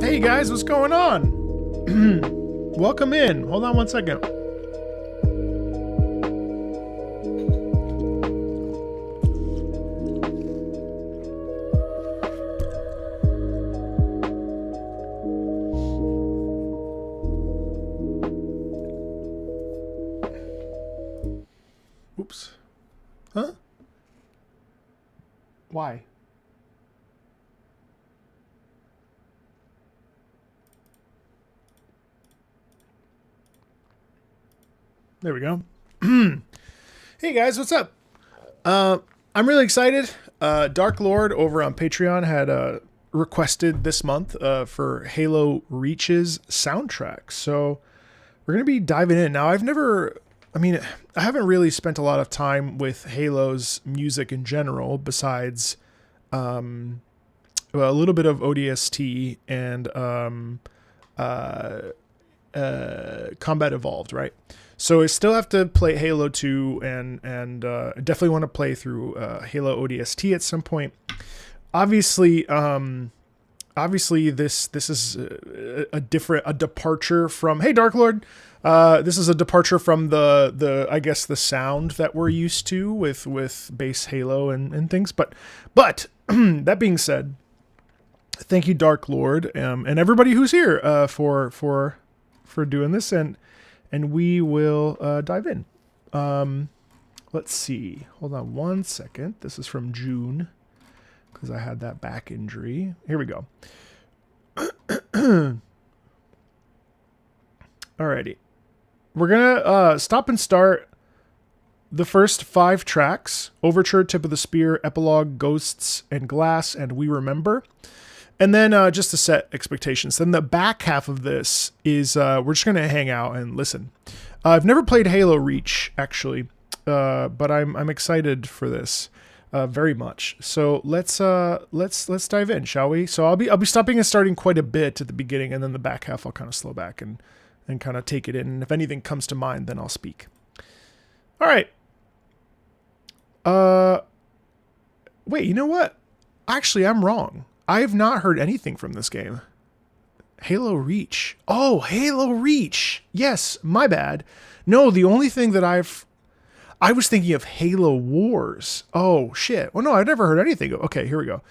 Hey guys, what's going on? Welcome in. Hold on one second. Oops. Huh? Why? There we go. Hey guys, what's up? I'm really excited. Dark Lord over on Patreon had requested this month for Halo Reach's soundtrack. So we're going to be diving in. Now, I haven't really spent a lot of time with Halo's music in general, besides a little bit of ODST and Combat Evolved, right? So I still have to play Halo 2 and definitely want to play through Halo ODST at some point. Obviously, this is a departure from, hey Dark Lord, this is a departure from the I guess the sound that we're used to with base Halo and things. But that being said, thank you Dark Lord and everybody who's here for doing this, and we will dive in. Let's see. Hold on one second. This is from June, because I had that back injury. Here we go. Alrighty. We're gonna stop and start the first 5 tracks: Overture, Tip of the Spear, Epilogue, Ghosts, and Glass, and We Remember. And then just to set expectations. Then the back half of this is we're just gonna hang out and listen. I've never played Halo Reach actually, but I'm excited for this very much. So let's dive in, shall we? So I'll be stopping and starting quite a bit at the beginning, and then the back half I'll kind of slow back and kind of take it in. And if anything comes to mind, then I'll speak. All right. Wait, you know what? Actually, I'm wrong. I have not heard anything from this game. Halo Reach. Oh, Halo Reach. Yes, my bad. No, the only thing that I was thinking of Halo Wars. Oh, shit. Well, no, I've never heard anything. Okay, here we go.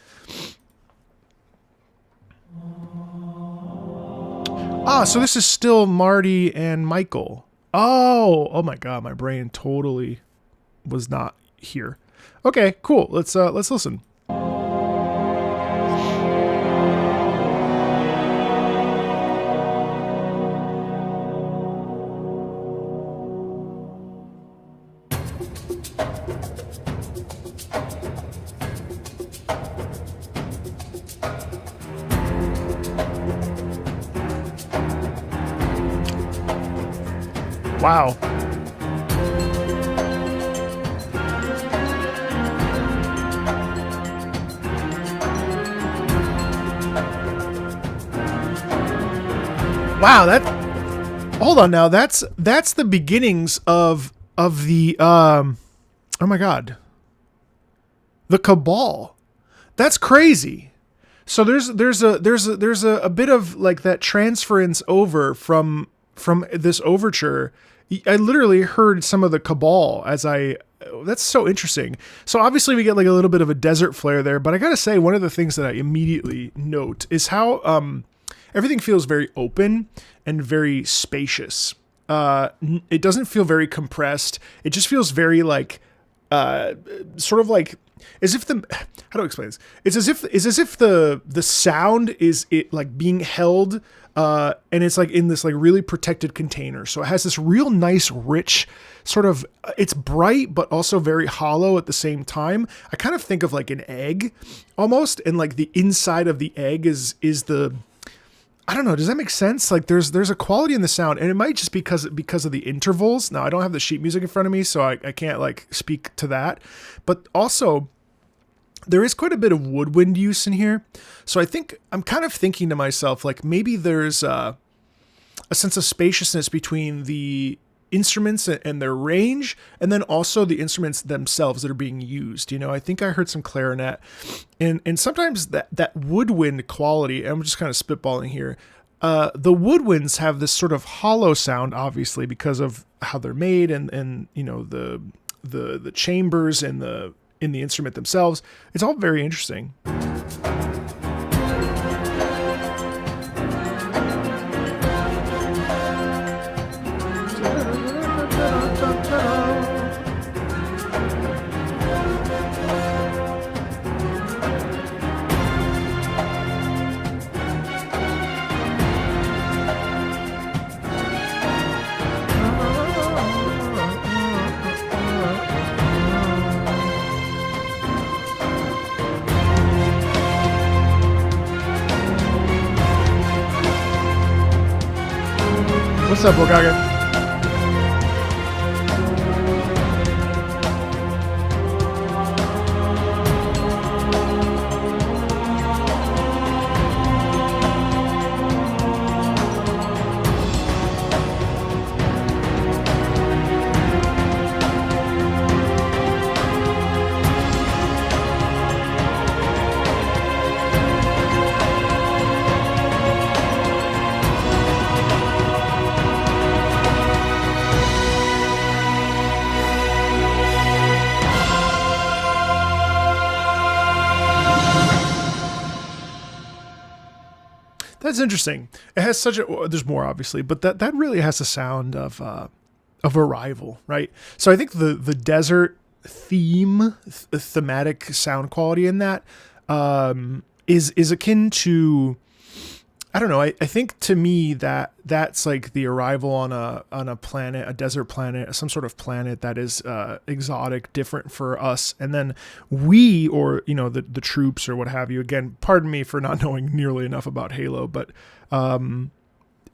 Ah, so this is still Marty and Michael. Oh my God, my brain totally was not here. Okay, cool. Let's listen. Wow. Wow, hold on now. That's the beginnings of the oh my God. The Cabal. That's crazy. So there's a bit of like that transference over from this overture. I literally heard some of the Cabal that's so interesting. So obviously we get like a little bit of a desert flare there, but I gotta say one of the things that I immediately note is how everything feels very open and very spacious. It doesn't feel very compressed. It just feels very like sort of like as if how do I explain this? It's as if the sound is like being held and it's like in this like really protected container. So it has this real nice, rich sort of, it's bright, but also very hollow at the same time. I kind of think of like an egg almost. And like the inside of the egg is the, I don't know. Does that make sense? Like there's a quality in the sound, and it might just because of the intervals. Now I don't have the sheet music in front of me, so I can't like speak to that, but also there is quite a bit of woodwind use in here. So I think I'm kind of thinking to myself, like maybe there's a sense of spaciousness between the instruments and their range, and then also the instruments themselves that are being used. You know, I think I heard some clarinet, and sometimes that woodwind quality, I'm just kind of spitballing here. The woodwinds have this sort of hollow sound, obviously, because of how they're made and you know, the chambers and in the instrument themselves. It's all very interesting. What's up, Okaga? That's interesting. It has such a, there's more obviously, but that really has a sound of Arrival, right? So I think the desert thematic sound quality in that is akin to I don't know. I think to me that's like the arrival on a planet, a desert planet, some sort of planet that is exotic, different for us, and then we, or you know, the troops or what have you. Again, pardon me for not knowing nearly enough about Halo, but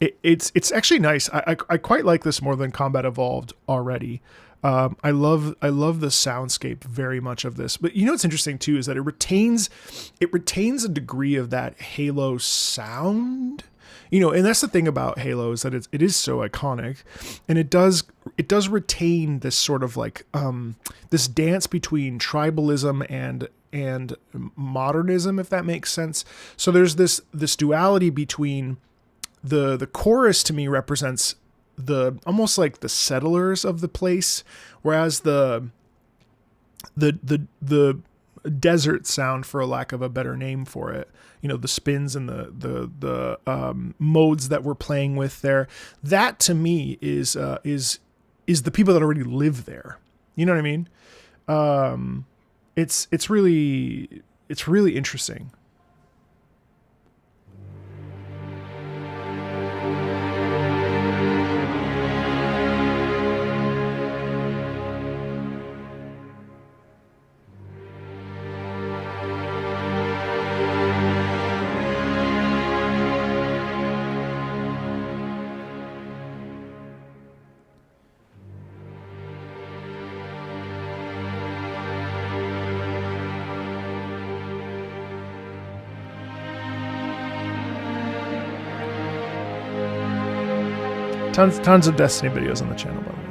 it's actually nice. I quite like this more than Combat Evolved already. I love the soundscape very much of this, but you know what's interesting too is that it retains a degree of that Halo sound, you know, and that's the thing about Halo is that it is so iconic, and it does retain this sort of like this dance between tribalism and modernism, if that makes sense. So there's this duality between the chorus to me represents the almost like the settlers of the place, whereas the desert sound, for a lack of a better name for it, you know, the spins and the modes that we're playing with there, that to me is the people that already live there. You know what I mean? It's really interesting. Tons of Destiny videos on the channel, by the way.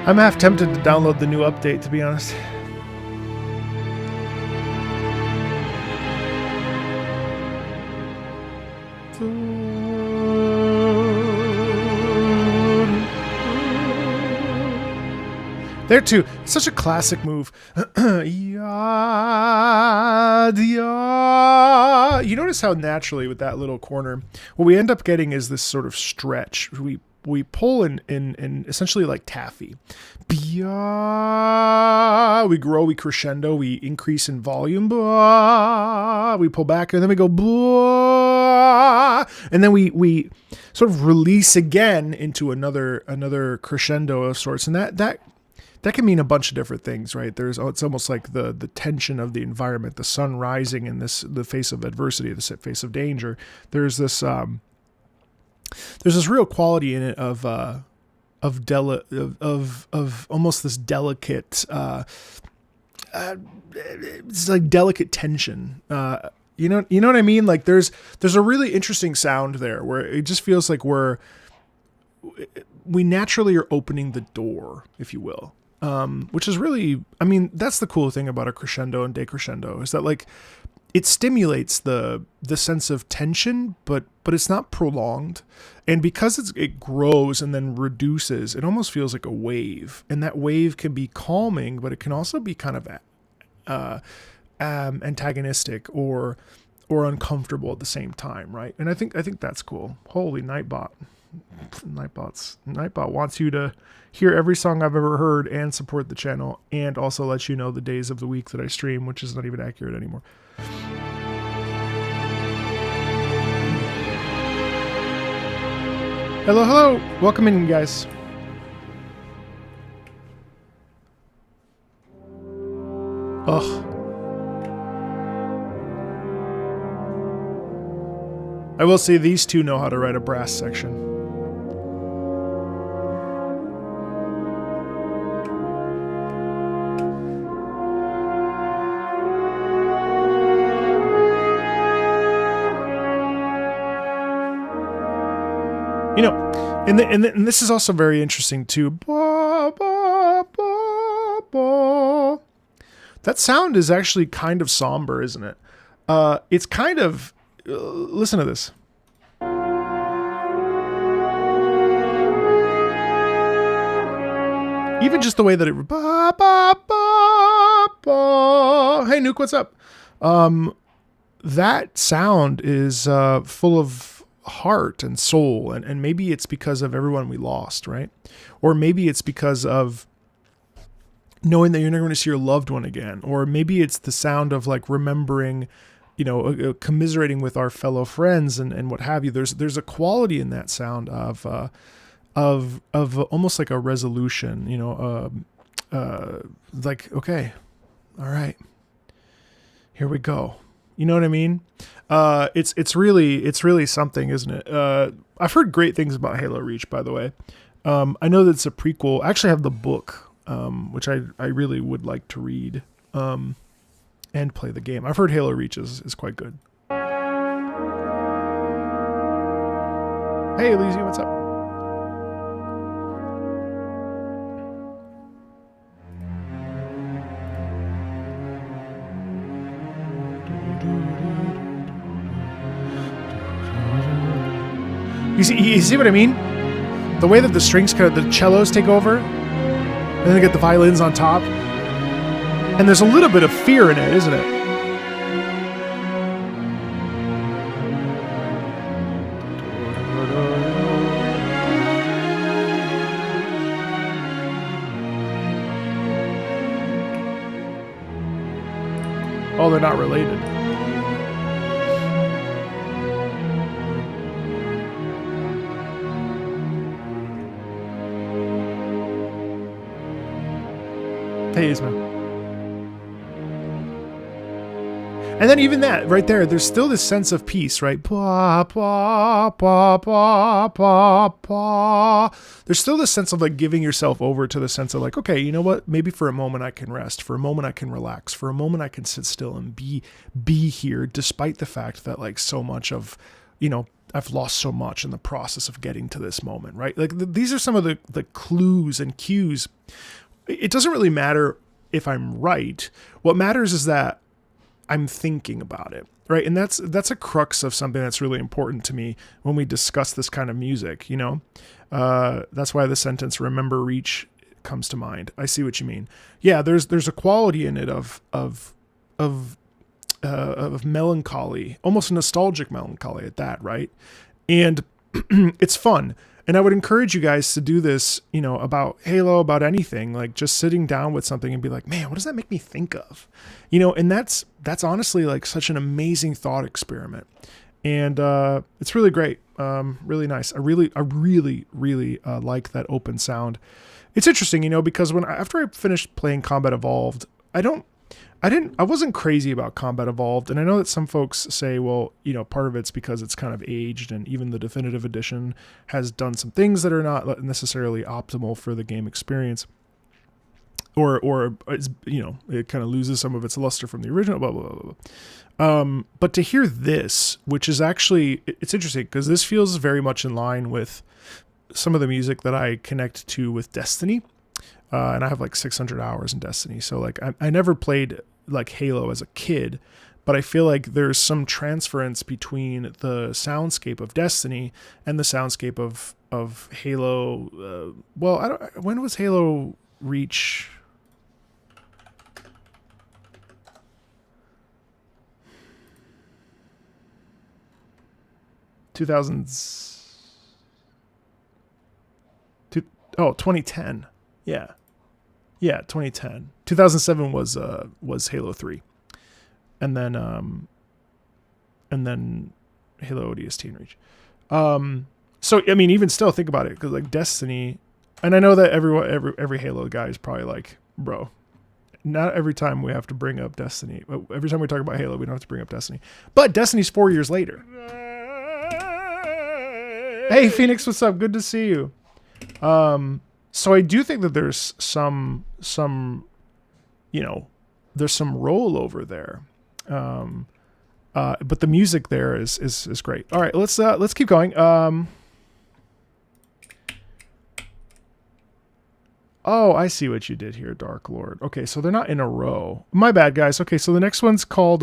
I'm half tempted to download the new update, to be honest. There too, such a classic move. You notice how naturally with that little corner, what we end up getting is this sort of stretch. We pull in essentially like taffy. We grow, we crescendo, we increase in volume. We pull back, and then we go. And then we sort of release again into another crescendo of sorts, and that can mean a bunch of different things, right? It's almost like the tension of the environment, the sun rising in the face of adversity, the face of danger. There's this real quality in it of almost this delicate, it's like delicate tension. You know what I mean? Like there's a really interesting sound there where it just feels like we naturally are opening the door, if you will. Which is really, I mean, that's the cool thing about a crescendo and decrescendo is that like it stimulates the sense of tension, but it's not prolonged. And because it grows and then reduces, it almost feels like a wave. And that wave can be calming, but it can also be kind of antagonistic or uncomfortable at the same time, right? And I think that's cool. Holy Nightbot. Nightbot wants you to hear every song I've ever heard and support the channel, and also let you know the days of the week that I stream, which is not even accurate anymore. Hello, welcome in, guys. Ugh. I will say these two know how to write a brass section. You know, and this is also very interesting too. That sound is actually kind of somber, isn't it? It's kind of, listen to this. Even just the way that it, hey Nuke, what's up? That sound is full of heart and soul, and maybe it's because of everyone we lost, right? Or maybe it's because of knowing that you're never going to see your loved one again, or maybe it's the sound of like remembering, commiserating with our fellow friends and what have you. There's a quality in that sound of almost like a resolution, like, okay, all right, here we go. You know what I mean? It's really something, isn't it? I've heard great things about Halo Reach, by the way. I know that it's a prequel. I actually have the book, which I really would like to read, and play the game. I've heard Halo Reach is quite good. Hey, Elysia, what's up? You see what I mean? The way that the strings the cellos take over, and then they get the violins on top, and there's a little bit of fear in it, isn't it? Oh, they're not related. Hey, Isma. And then even that right there, there's still this sense of peace, right? There's still this sense of like giving yourself over to the sense of like, okay, you know what? Maybe for a moment I can rest. For a moment I can relax. For a moment I can sit still and be here, despite the fact that like so much of, I've lost so much in the process of getting to this moment, right? Like these are some of the clues and cues. It doesn't really matter if I'm right. What matters is that I'm thinking about it, right? And that's a crux of something that's really important to me when we discuss this kind of music, That's why the sentence "remember Reach" comes to mind. I see what you mean. Yeah, there's a quality in it of melancholy, almost a nostalgic melancholy at that, right? And it's fun. And I would encourage you guys to do this, about Halo, about anything, like just sitting down with something and be like, man, what does that make me think of? And that's honestly like such an amazing thought experiment. And it's really great. Really nice. I really like that open sound. It's interesting, because after I finished playing Combat Evolved, I wasn't crazy about Combat Evolved, and I know that some folks say, well, part of it's because it's kind of aged, and even the definitive edition has done some things that are not necessarily optimal for the game experience, or it's, it kind of loses some of its luster from the original, blah, blah, blah, blah. But to hear this, which is actually, it's interesting, because this feels very much in line with some of the music that I connect to with Destiny, and I have like 600 hours in Destiny, so like I never played like Halo as a kid, but I feel like there's some transference between the soundscape of Destiny and the soundscape of Halo. When was Halo Reach? Oh, 2010. Yeah, 2010. 2007 was Halo 3, and then Halo ODST and Reach. So I mean, even still, think about it, because like Destiny, and I know that every Halo guy is probably like, bro, not every time we have to bring up Destiny. Every time we talk about Halo, we don't have to bring up Destiny. But Destiny's 4 years later. Hey Phoenix, what's up? Good to see you. So I do think that there's some there's some rollover there. But the music there is great. All right, let's keep going. Oh, I see what you did here, Dark Lord. Okay, so they're not in a row. My bad, guys. Okay, so the next one's called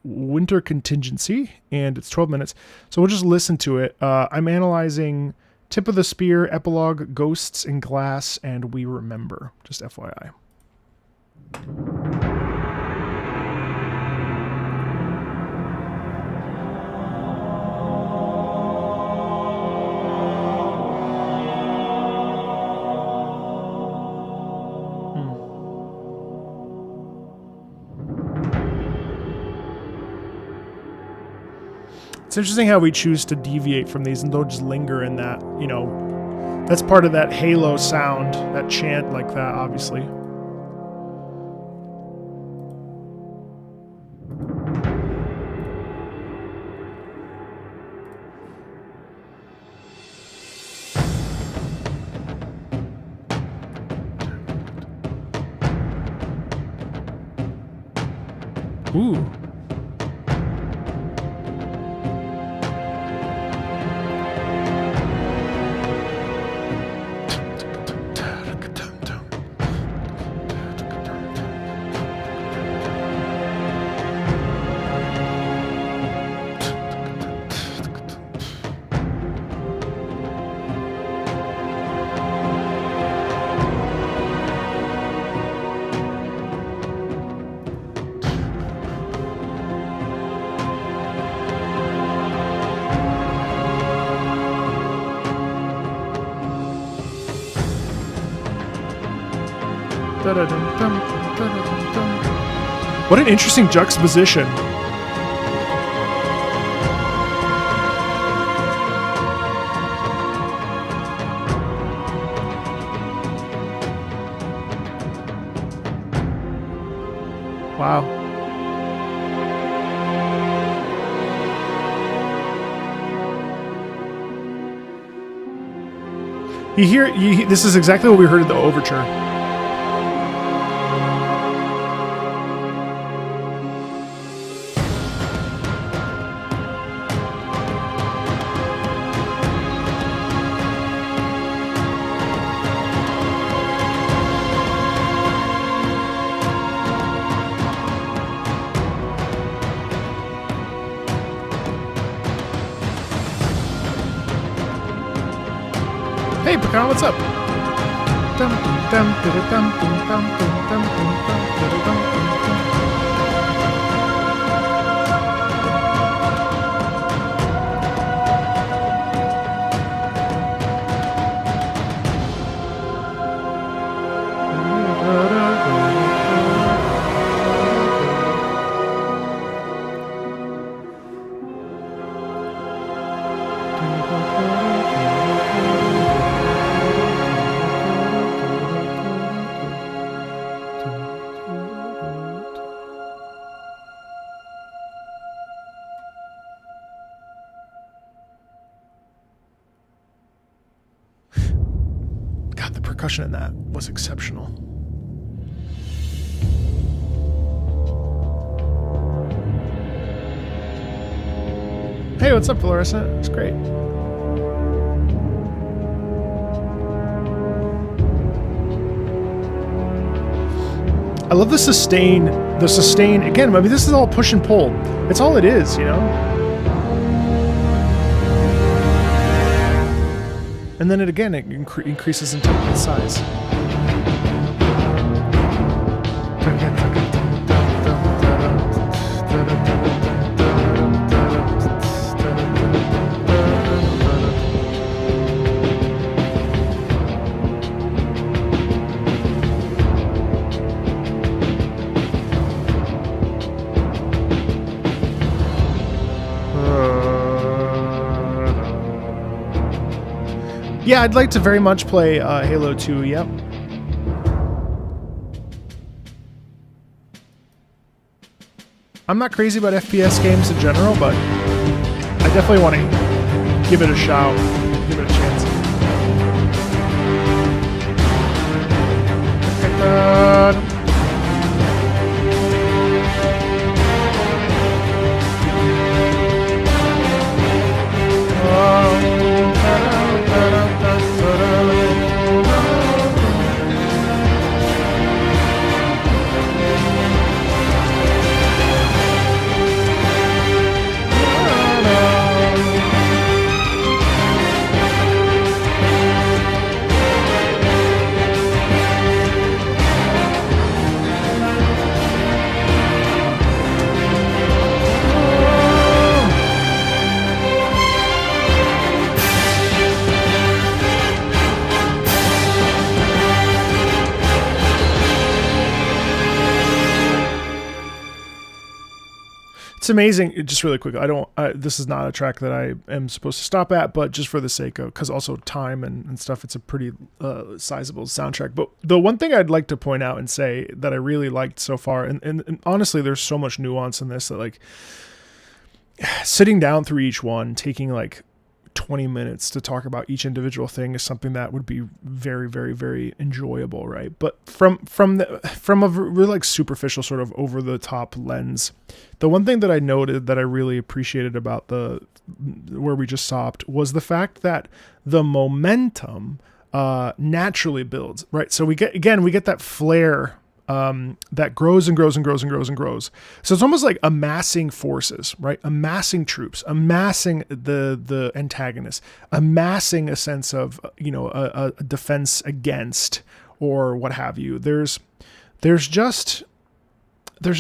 Winter Contingency, and it's 12 minutes. So we'll just listen to it. I'm analyzing Tip of the Spear, Epilogue, Ghosts in Glass, and We Remember. Just FYI. It's interesting how we choose to deviate from these and don't just linger in that, you know, that's part of that Halo sound, that chant like that, obviously. Ooh. What an interesting juxtaposition. Wow. This is exactly what we heard in the overture. Hey, Pecan, what's up? God, the percussion in that was exceptional. Hey, what's up, Florissa? It's great. I love the sustain. The sustain, again, I mean, this is all push and pull. It's all it is, you know? And then it increases in size. Yeah, I'd like to very much play Halo 2, yep. I'm not crazy about FPS games in general, but I definitely want to give it a shout, give it a chance. It's amazing. Just really quick, this is not a track that I am supposed to stop at, but just for the sake of, because also time and stuff, it's a pretty sizable soundtrack. But the one thing I'd like to point out and say that I really liked so far, and honestly, there's so much nuance in this that like sitting down through each one, taking like 20 minutes to talk about each individual thing is something that would be very, very, very enjoyable, right? But from a really like superficial sort of over the top lens, the one thing that I noted that I really appreciated about where we just stopped was the fact that the momentum naturally builds, right? So we get that flare that grows and grows and grows and grows and grows. So it's almost like amassing forces, right? Amassing troops, amassing the antagonist, amassing a sense of, a defense against or what have you. There's just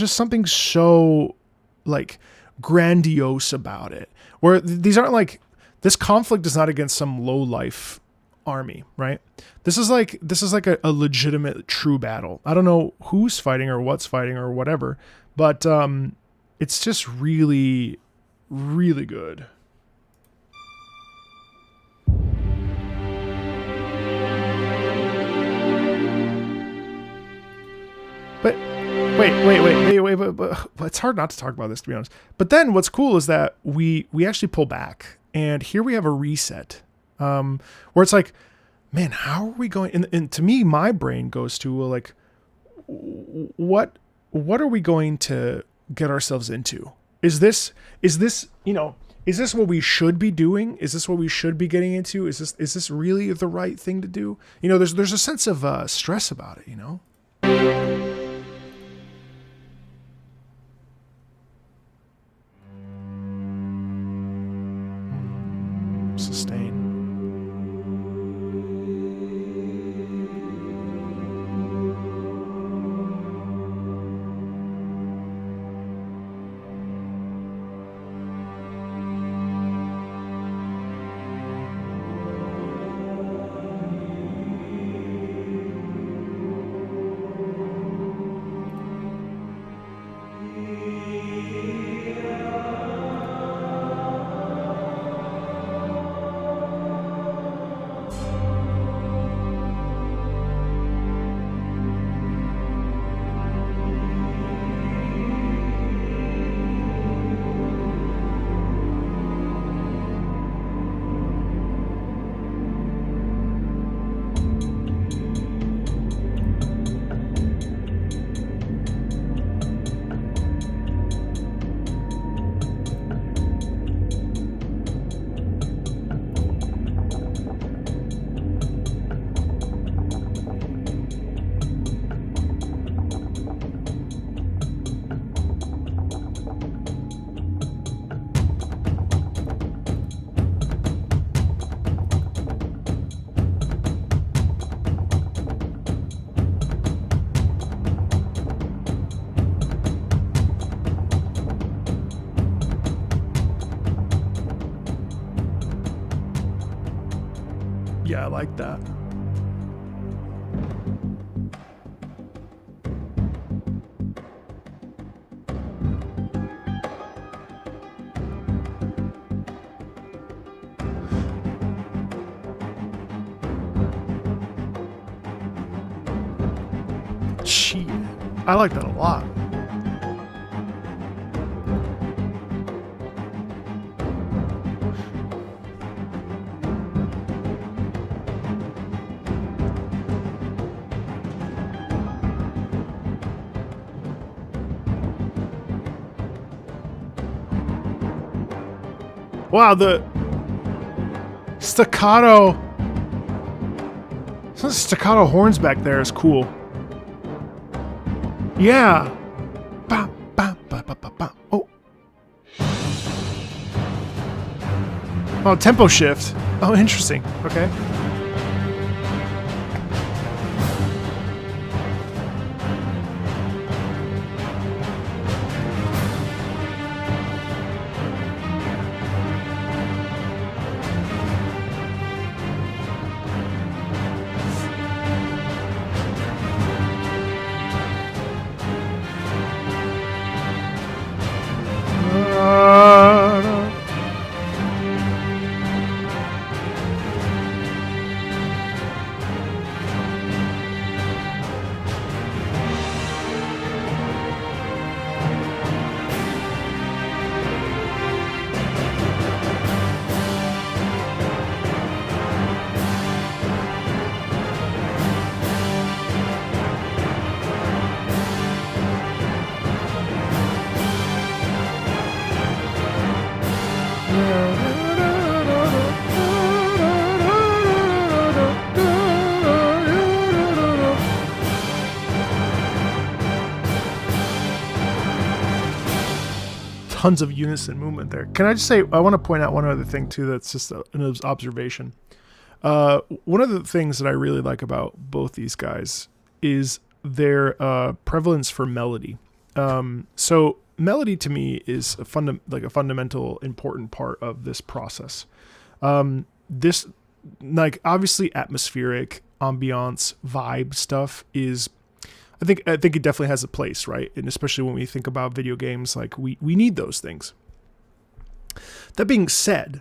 something so like grandiose about it, where these aren't like, this conflict is not against some low life army, right? This is like a legitimate true battle. I don't know who's fighting or what's fighting or whatever, but it's just really, really good. But wait, but it's hard not to talk about this, to be honest. But then what's cool is that we actually pull back, and here we have a reset. Where it's like, man, how are we going? And to me, my brain goes to like, what are we going to get ourselves into? Is this what we should be doing? Is this what we should be getting into? Is this really the right thing to do? There's a sense of stress about it, Sustain. Yeah, I like that. Shit. I like that a lot. Wow, the staccato horns back there is cool. Yeah. Ba, ba, ba, ba, ba, ba. Oh. Oh, tempo shift. Oh, interesting. Okay. tons of unison movement there. Can I just say, I want to point out one other thing too that's just an observation. One of the things that I really like about both these guys is their prevalence for melody. So melody to me is a fundamental important part of this process. This, like, obviously atmospheric ambiance vibe stuff is, I think it definitely has a place, right? And especially when we think about video games, like we need those things. That being said,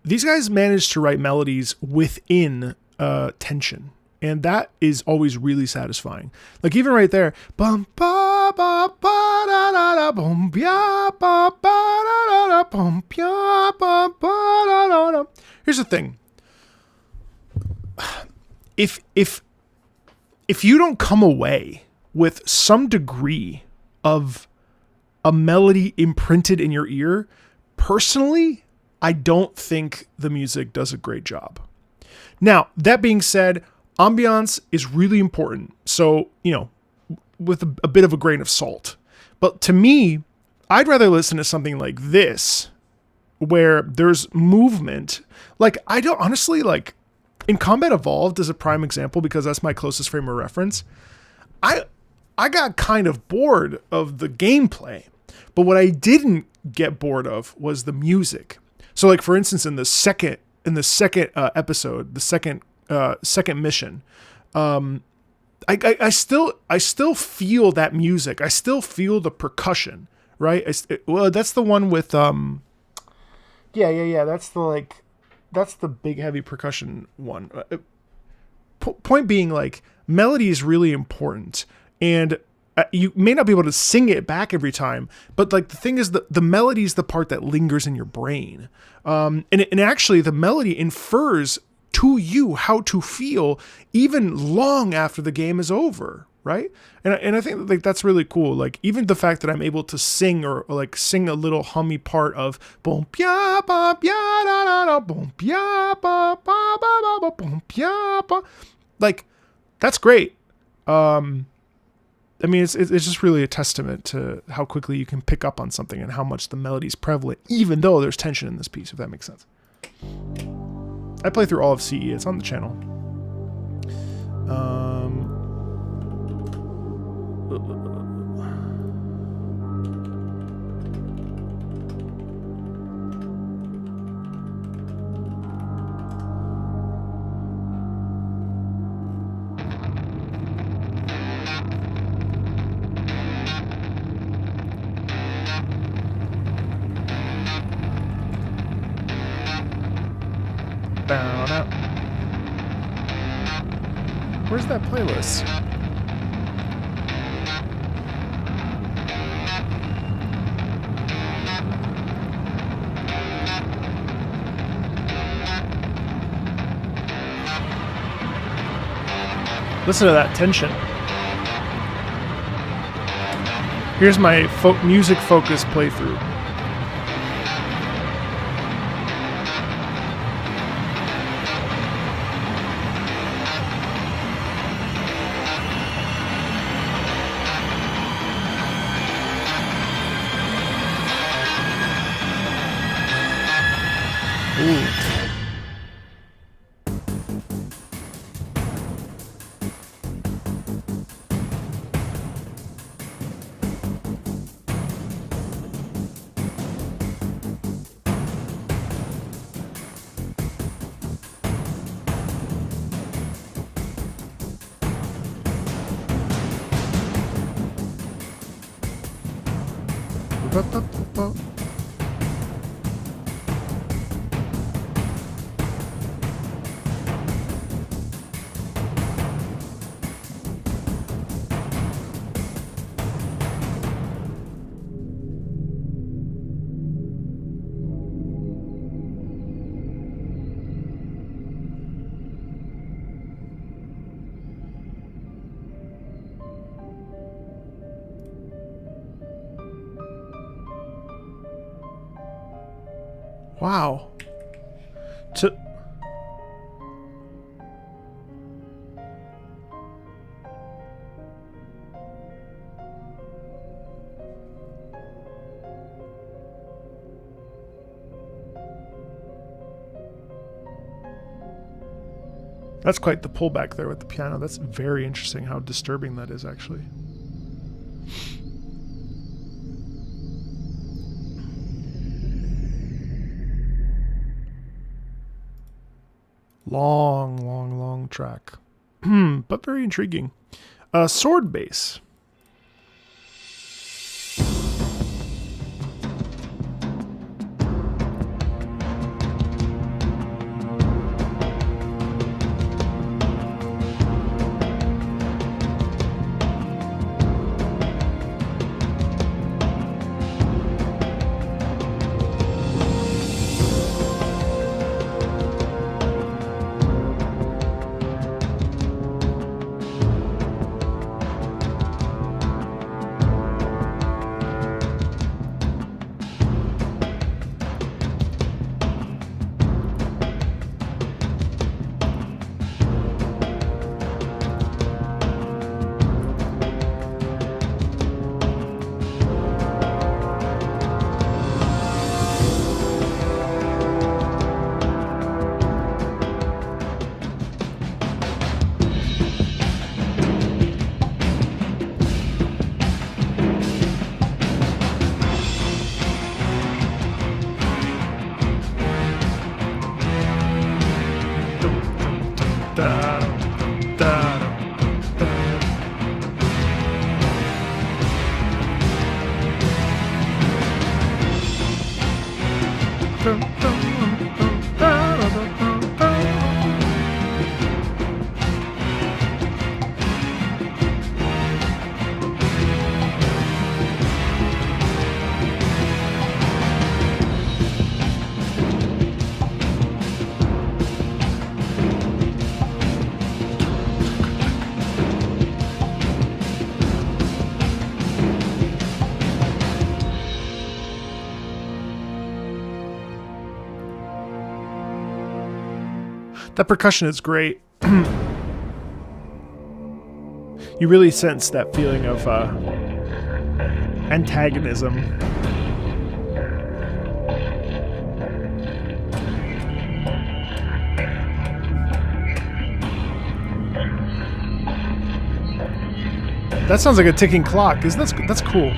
these guys managed to write melodies within tension, and that is always really satisfying. Like even right there, bum ba ba ba da da da bum ba ba ba da da da bum ba ba ba da da da. Here's the thing. If you don't come away with some degree of a melody imprinted in your ear, personally, I don't think the music does a great job. Now, that being said, ambiance is really important. So, with a bit of a grain of salt. But to me, I'd rather listen to something like this, where there's movement. Like, I don't honestly, like, in Combat Evolved is a prime example because that's my closest frame of reference. I got kind of bored of the gameplay, but what I didn't get bored of was the music. So, like, for instance, in the second episode, the second mission, I still feel that music. I still feel the percussion, right? That's the one with yeah. That's the big heavy percussion one. Point being, like, melody is really important, and you may not be able to sing it back every time, but like the thing is the melody is the part that lingers in your brain. And actually the melody infers to you how to feel even long after the game is over, right? And I think, like, that's really cool. Like, even the fact that I'm able to sing or like sing a little hummy part of boom pya ba pya da da da boom pya ba ba ba ba ba boom pya ba, like, that's great. I mean, it's just really a testament to how quickly you can pick up on something and how much the melody's prevalent, even though there's tension in this piece, if that makes sense. I play through all of CE. It's on the channel. Where's that playlist? Listen to that tension. Here's my music focus playthrough. Wow. That's quite the pullback there with the piano. That's very interesting how disturbing that is, actually. Long track. But very intriguing. Sword bass. That percussion is great. You really sense that feeling of antagonism. That sounds like a ticking clock. That's cool.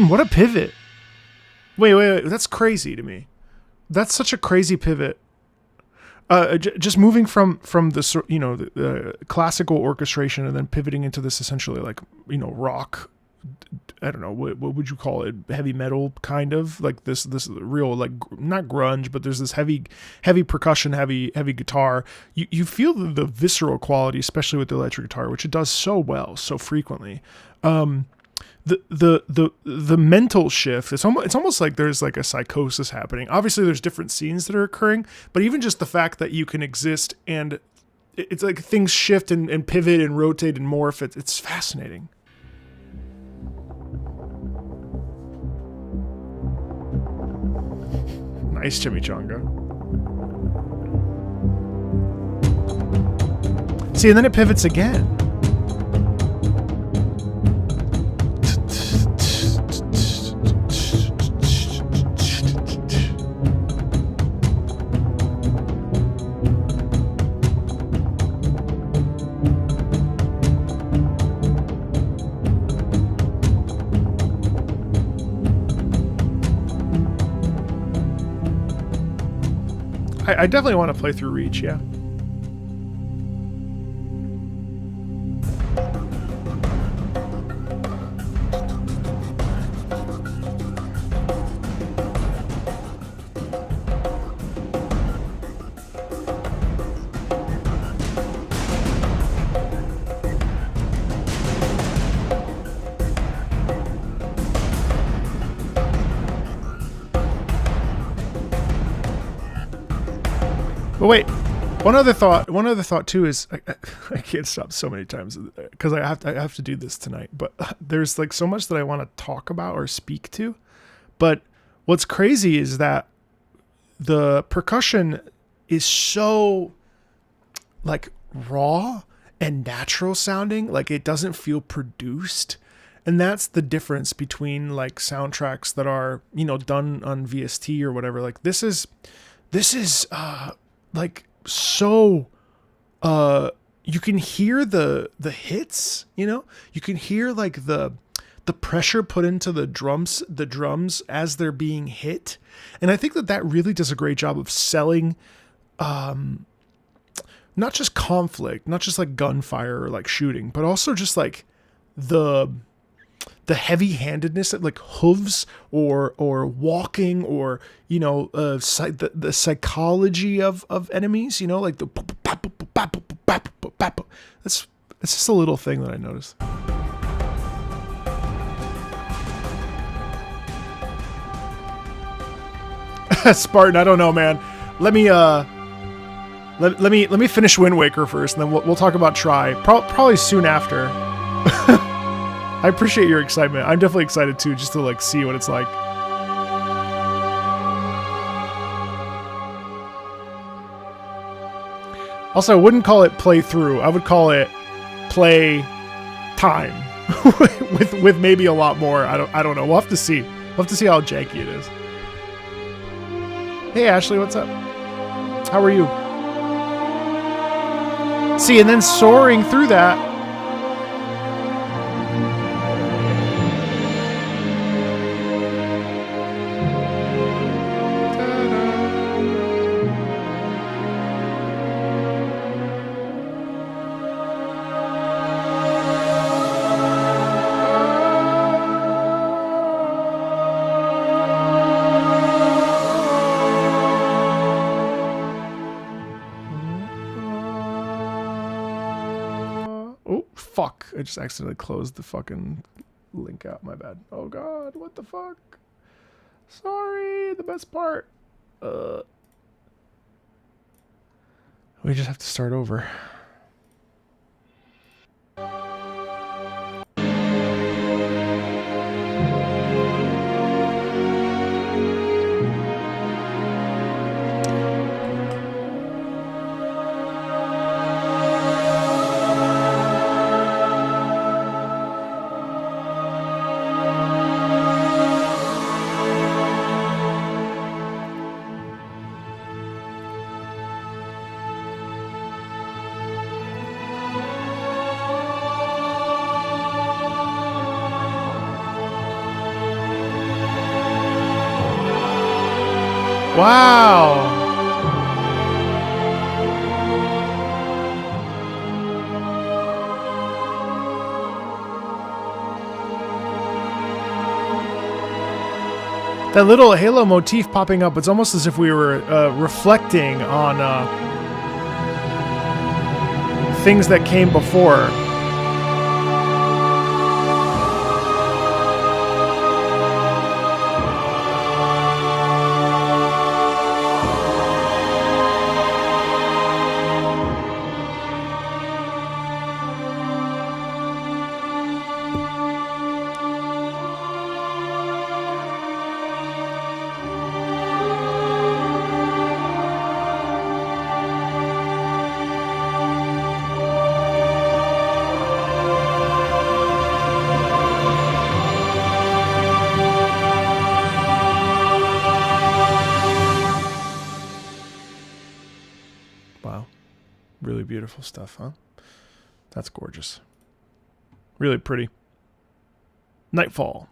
What a pivot. Wait. That's crazy to me. That's such a crazy pivot. Just moving from the the classical orchestration and then pivoting into this essentially like rock. I don't know what would you call it, heavy metal kind of like this real like not grunge, but there's this heavy percussion, heavy guitar. You feel the visceral quality, especially with the electric guitar, which it does so well so frequently. The mental shift, it's almost like there's like a psychosis happening. Obviously there's different scenes that are occurring, but even just the fact that you can exist and it's like things shift and pivot and rotate and morph, it's fascinating. Nice chimichanga. See, and then it pivots again. I definitely want to play through Reach, yeah. But wait, one other thought too is I can't stop so many times because I have to do this tonight. But there's like so much that I want to talk about or speak to. But what's crazy is that the percussion is so like raw and natural sounding, like it doesn't feel produced. And that's the difference between like soundtracks that are, done on VST or whatever. Like this is like so you can hear the hits, you can hear like the pressure put into the drums as they're being hit. And I think that really does a great job of selling not just conflict, not just like gunfire or like shooting, but also just like the heavy-handedness of like hooves or walking or the psychology of enemies, like the that's just a little thing that I noticed. Spartan, I don't know, man. Let me let me finish Wind Waker first, and then we'll talk about Try probably soon after. I appreciate your excitement. I'm definitely excited too, just to like see what it's like. Also, I wouldn't call it playthrough. I would call it play time with maybe a lot more. I don't know. We'll have to see. We'll have to see how janky it is. Hey Ashley, what's up? How are you? See, and then soaring through that. I just accidentally closed the fucking link out. My bad. Oh god, what the fuck? Sorry, the best part. We just have to start over. Wow. That little halo motif popping up, it's almost as if we were reflecting on things that came before. Wow. Really beautiful stuff, huh? That's gorgeous. Really pretty. Nightfall.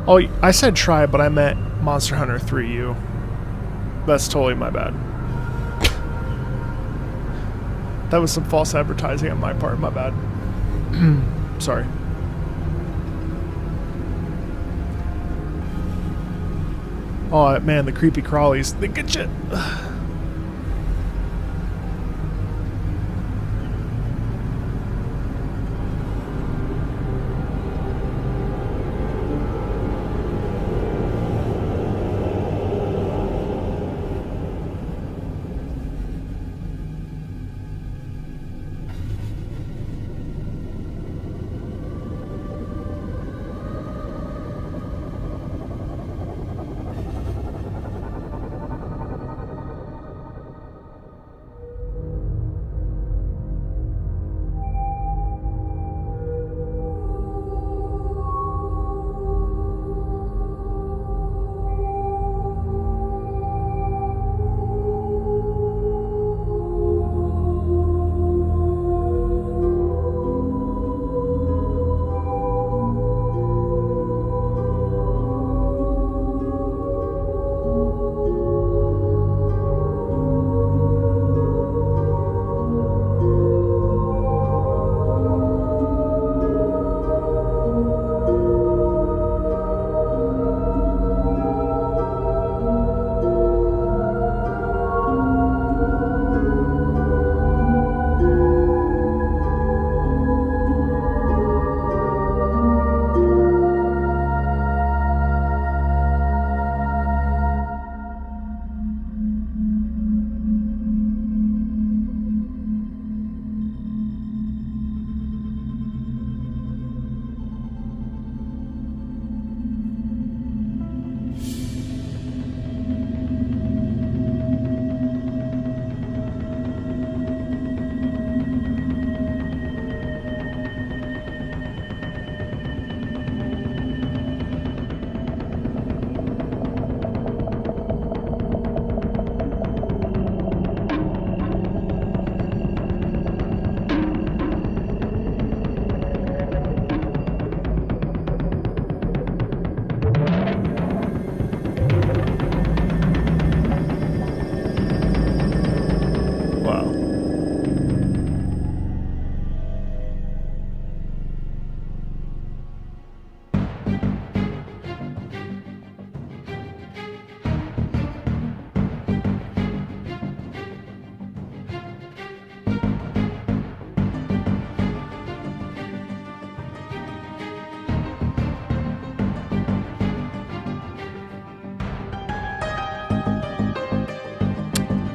Oh, I said try, but I meant Monster Hunter 3U. That's totally my bad. That was some false advertising on my part. My bad. Sorry. Oh, man, the creepy crawlies. They get you.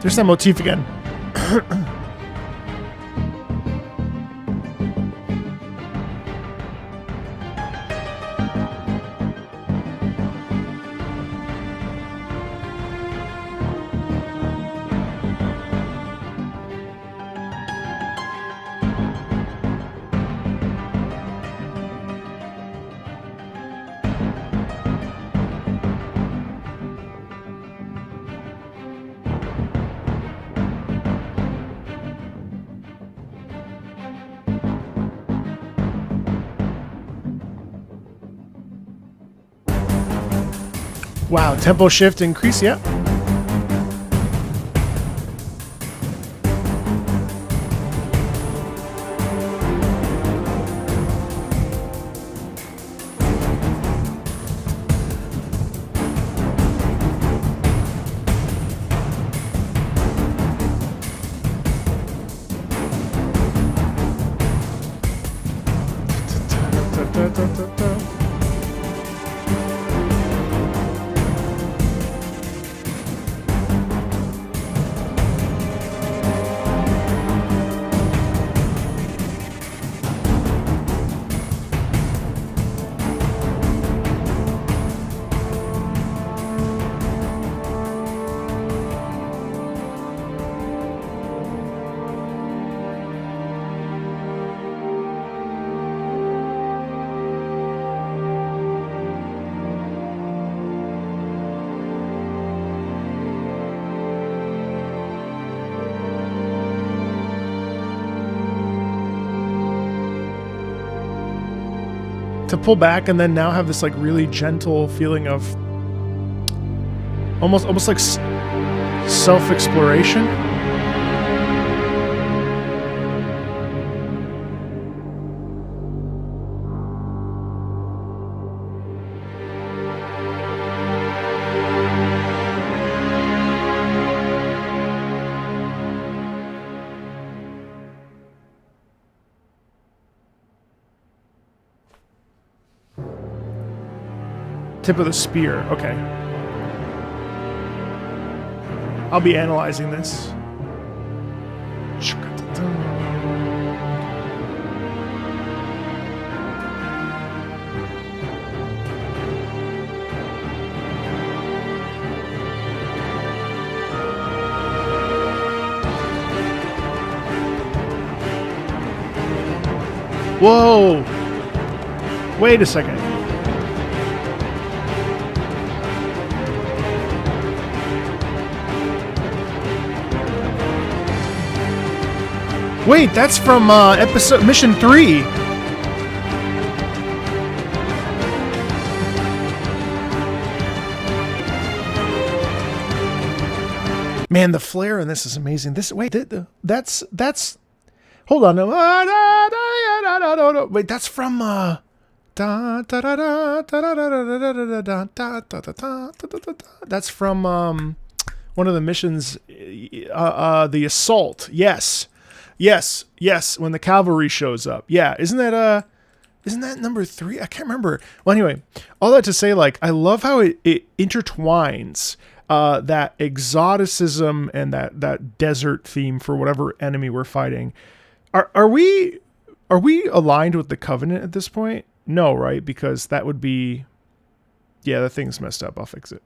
There's that motif again. Wow, tempo shift increase, yeah. To pull back and then now have this like really gentle feeling of almost like self-exploration. Tip of the spear, okay. I'll be analyzing this. Whoa! Wait a second. Wait, that's from episode mission 3. Man, the flare in this is amazing. This that's hold on. Wait, that's from that's from one of the missions, the assault. Yes, when the cavalry shows up. Yeah, isn't that number 3? I can't remember. Well, anyway, all that to say, like, I love how it intertwines that exoticism and that desert theme for whatever enemy we're fighting. Are we aligned with the Covenant at this point? No, right? Because that would be, yeah, the thing's messed up. I'll fix it.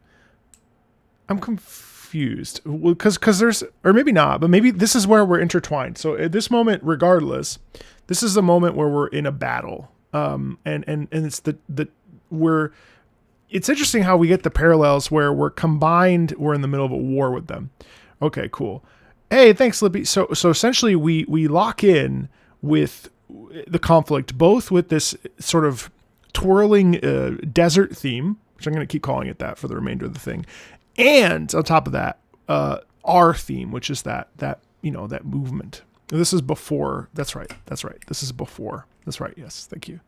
I'm confused because there's, or maybe not, but maybe this is where we're intertwined. So at this moment, regardless, this is the moment where we're in a battle, and it's it's interesting how we get the parallels where we're combined. We're in the middle of a war with them. Okay, cool. Hey, thanks, Lippy. So essentially, we lock in with the conflict, both with this sort of twirling desert theme, which I'm going to keep calling it that for the remainder of the thing. And on top of that, our theme, which is that movement. This is before. That's right. This is before. That's right. Yes. Thank you.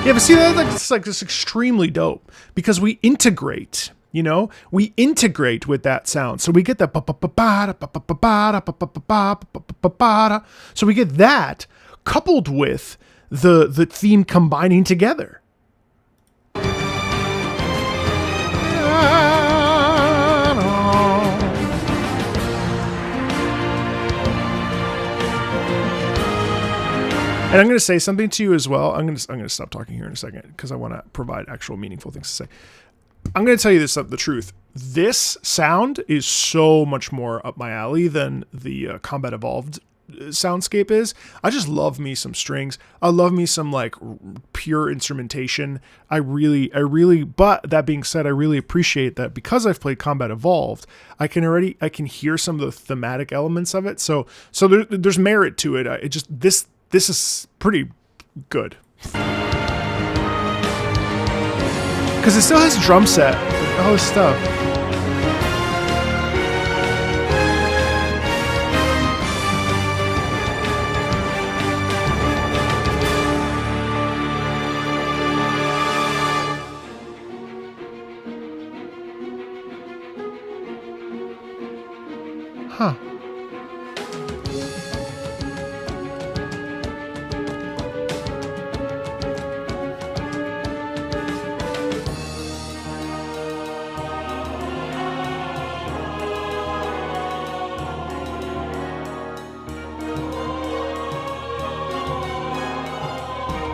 Yeah, but see, that's like just extremely dope because we integrate, we integrate with that sound. So we get that, so we get that coupled with the theme combining together. And I'm going to say something to you as well. I'm going to stop talking here in a second because I want to provide actual meaningful things to say. I'm going to tell you the truth. This sound is so much more up my alley than the Combat Evolved soundscape is. I just love me some strings. I love me some like pure instrumentation. I really, but that being said, I really appreciate that because I've played Combat Evolved, I can hear some of the thematic elements of it. So there's merit to it. This is pretty good. Because it still has drum set, all this stuff. Huh.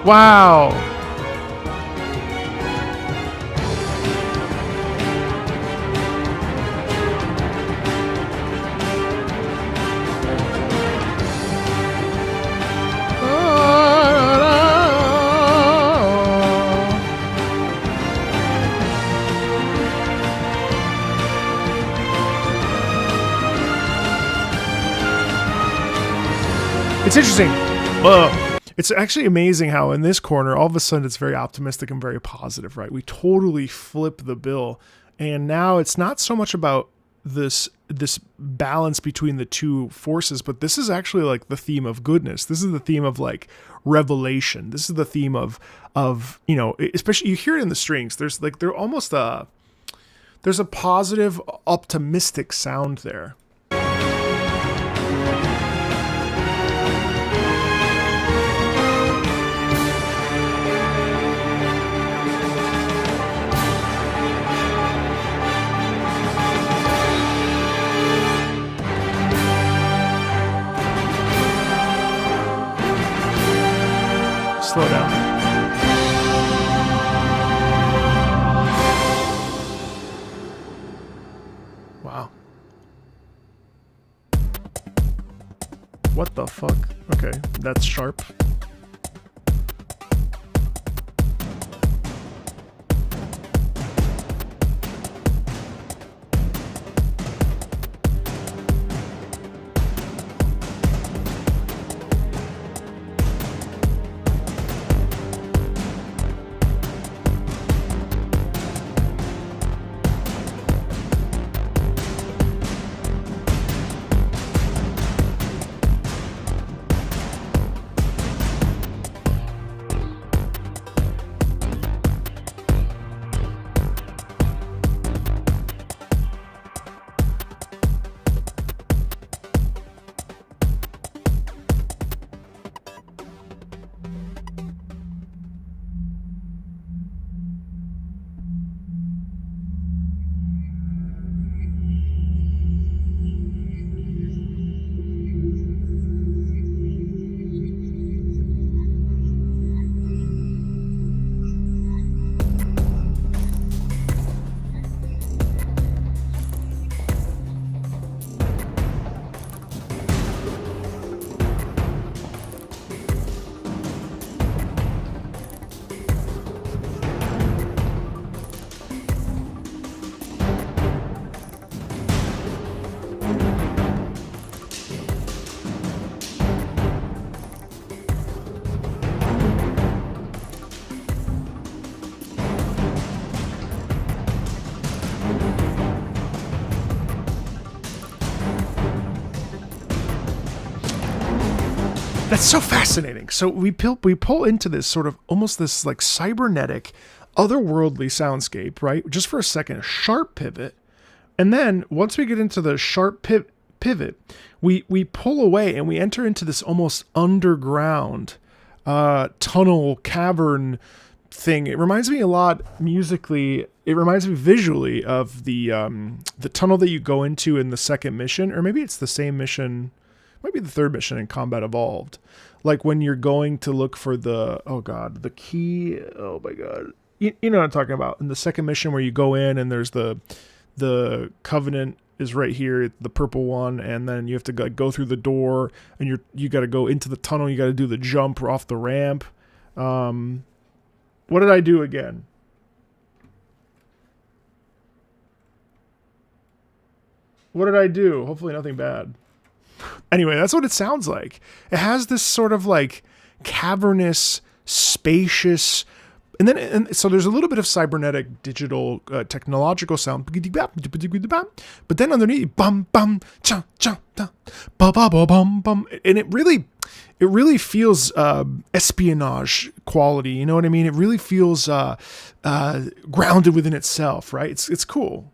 Wow. It's interesting. It's actually amazing how in this corner, all of a sudden it's very optimistic and very positive, right? We totally flip the bill. And now it's not so much about this balance between the two forces, but this is actually like the theme of goodness. This is the theme of like revelation. This is the theme of especially you hear it in the strings. There's a positive, optimistic sound there. Slow down. Wow. What the fuck? Okay, that's sharp. That's so fascinating. So we pull into this sort of almost this like cybernetic, otherworldly soundscape, right? Just for a second, a sharp pivot. And then once we get into the sharp pivot, we pull away and we enter into this almost underground tunnel cavern thing. It reminds me a lot musically. It reminds me visually of the tunnel that you go into in the second mission, or maybe it's the same mission. Maybe the third mission in Combat Evolved, like when you're going to look for the key. Oh my god, you know what I'm talking about. In the second mission where you go in and there's the Covenant is right here, the purple one, and then you have to go through the door, and you got to go into the tunnel. You got to do the jump off the ramp. What did I do again? What did I do? Hopefully nothing bad. Anyway, that's what it sounds like. It has this sort of like cavernous, spacious, and so there's a little bit of cybernetic, digital, technological sound. But then underneath, bum bum cha cha da, ba ba ba bum bum, and it really feels espionage quality. You know what I mean? It really feels grounded within itself, right? It's cool.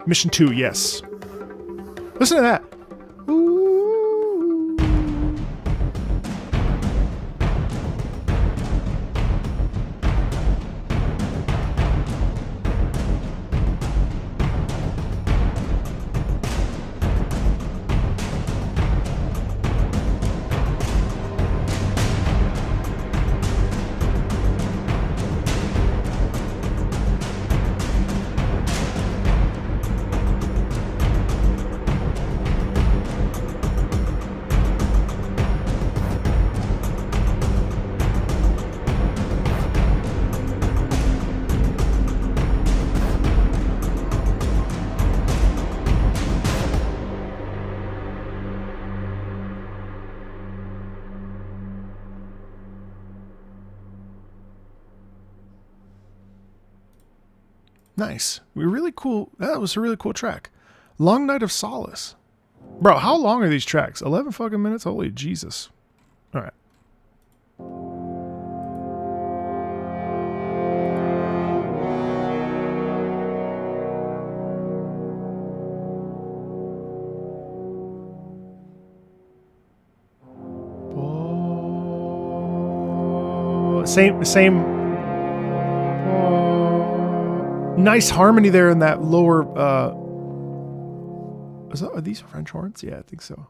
Mission 2, yes. Listen to that. Ooh. Nice. Really cool. That was a really cool track. Long Night of Solace. Bro, how long are these tracks? 11 fucking minutes? Holy Jesus. All right. Same. Nice harmony there in that lower. Are these French horns? Yeah, I think so.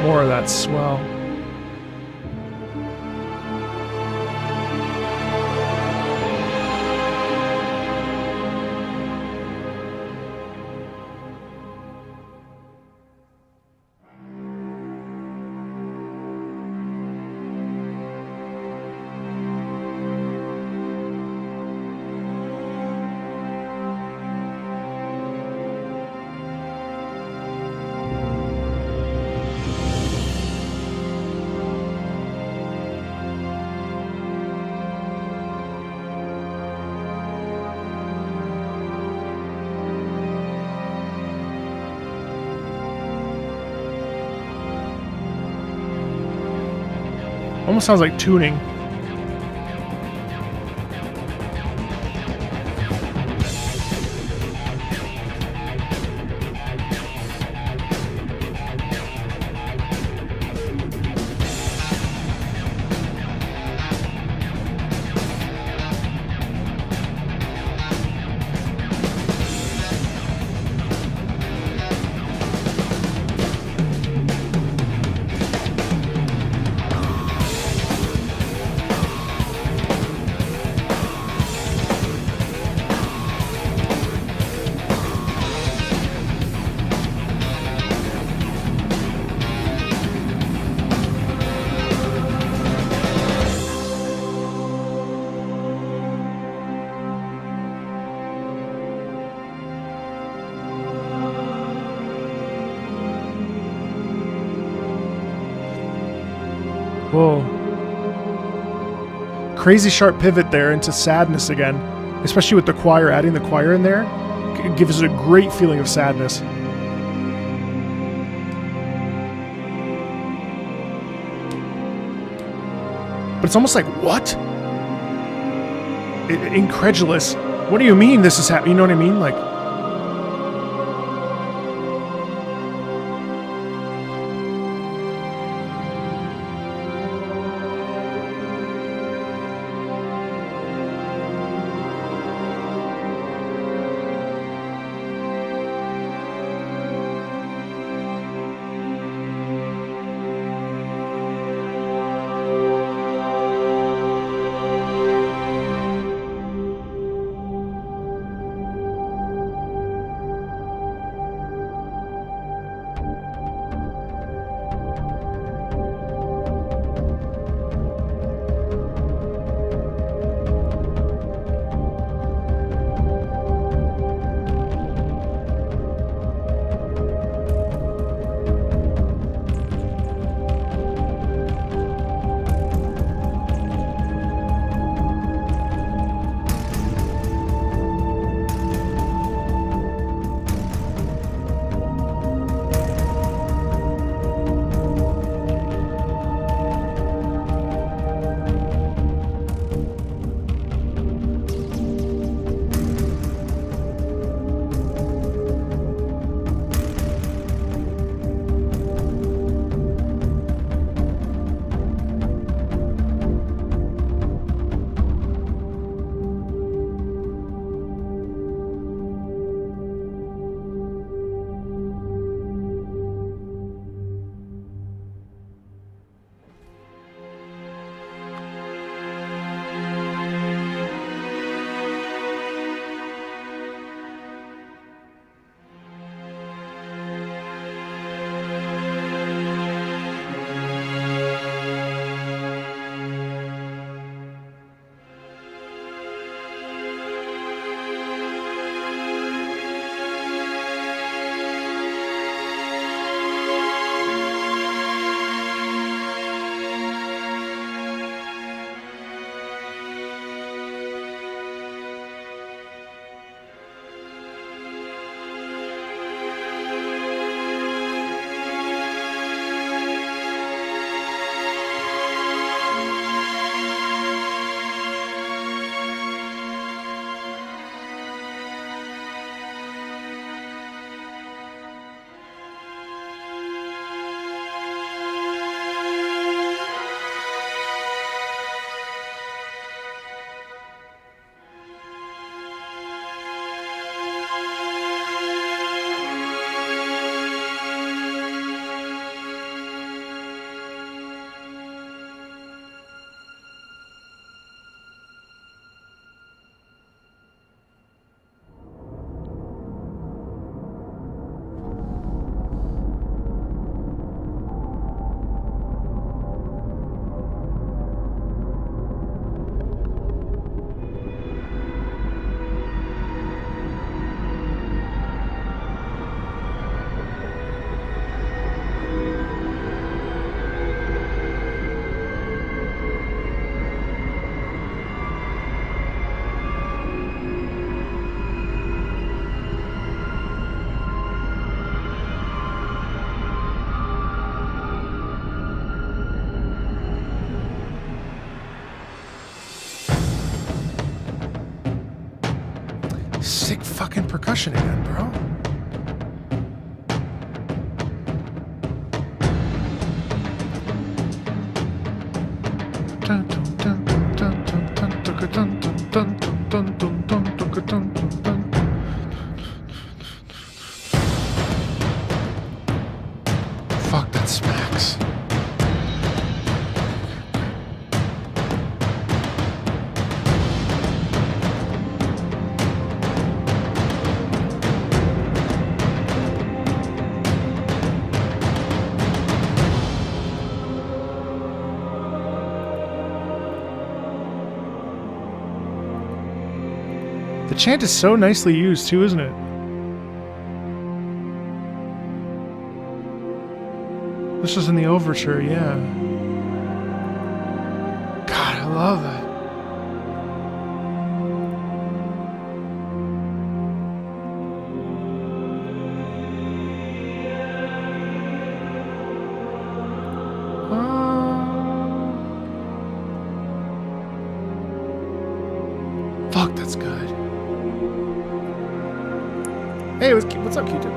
More of that swell. Almost sounds like tuning. Whoa. Crazy sharp pivot there into sadness again, especially with the choir, adding the choir in there. It gives it a great feeling of sadness. But it's almost like, what? Incredulous. What do you mean this is happening? You know what I mean? Like, sick fucking percussion again, bro. Fuck, that smacks. The chant is so nicely used too, isn't it? This was in the overture, yeah. love that. Fuck, that's good. Hey, what's up, Q-Tip?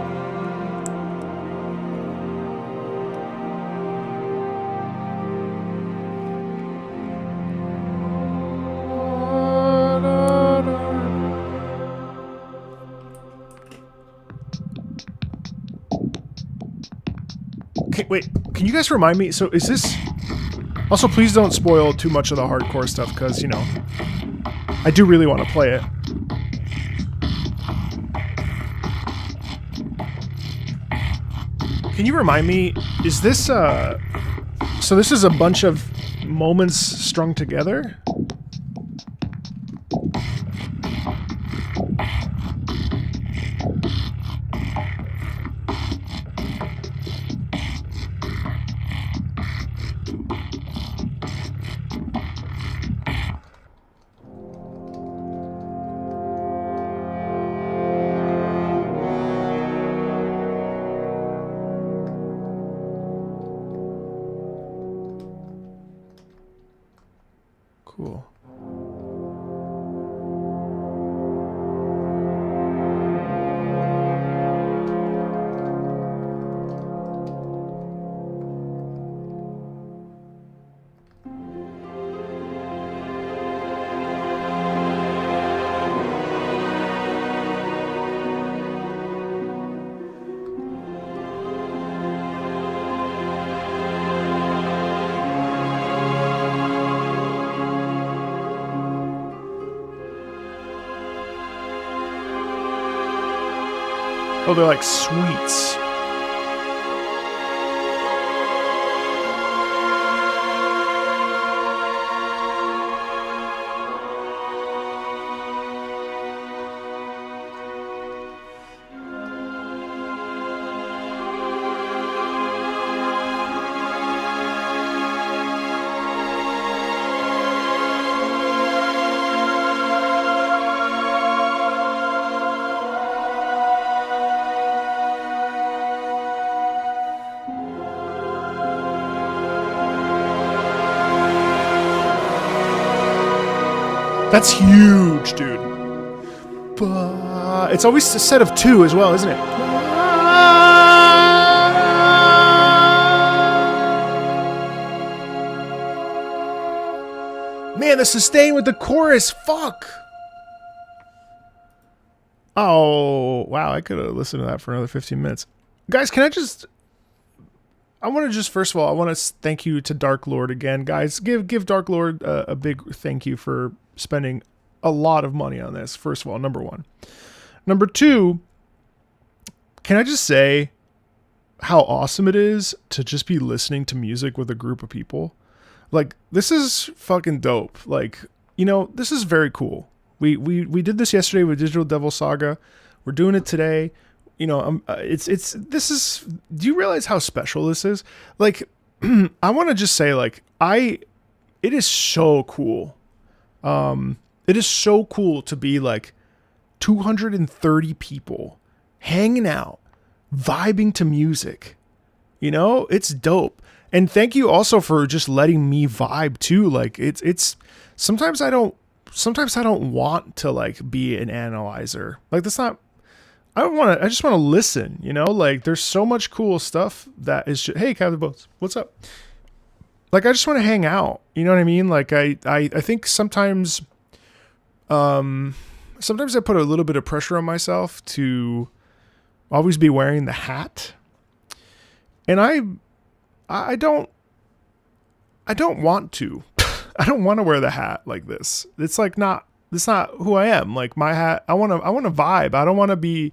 Okay, wait, can you guys remind me? So is this... Also, please don't spoil too much of the hardcore stuff, because, you know, I do really want to play it. Can you remind me, is this, so this is a bunch of moments strung together? Cool. Oh, they're like sweets. That's huge, dude. It's always a set of two as well, isn't it? Man, the sustain with the chorus. Fuck. Oh, wow. I could have listened to that for another 15 minutes. Guys, can I just... I want to just, first of all, I want to thank you to Dark Lord again. Guys, give Dark Lord a big thank you for spending a lot of money on this. First of all, number one. Number two, can I just say how awesome it is to just be listening to music with a group of people? Like, this is fucking dope. Like, you know, this is very cool. We did this yesterday with Digital Devil Saga. We're doing it today. You know, this is, do you realize how special this is? Like, I want to just say, like, it is so cool. It is so cool to be like 230 people hanging out, vibing to music. You know, it's dope. And thank you also for just letting me vibe too. Like, it's sometimes I don't want to like be an analyzer. Like, that's not, I just want to listen, you know, like there's so much cool stuff that is just, hey, Captain Boats, what's up? Like, I just want to hang out. You know what I mean? Like, I think sometimes I put a little bit of pressure on myself to always be wearing the hat. And I don't want to. I don't want to wear the hat like this. It's like that's not who I am. Like, my hat, I want to vibe. I don't want to be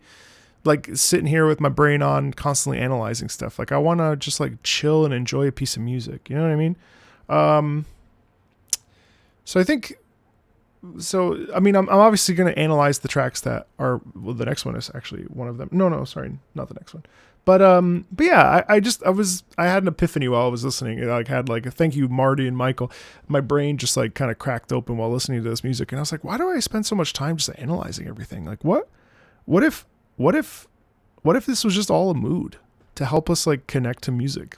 like sitting here with my brain on constantly analyzing stuff. Like, I want to just like chill and enjoy a piece of music. You know what I mean? So I think so I mean, I'm obviously going to analyze the tracks that are, well, the next one is actually one of them. No, sorry, not the next one. But yeah, I had an epiphany while I was listening. I had like a thank you, Marty and Michael. My brain just like kind of cracked open while listening to this music, and I was like, why do I spend so much time just analyzing everything? Like, what if this was just all a mood to help us like connect to music?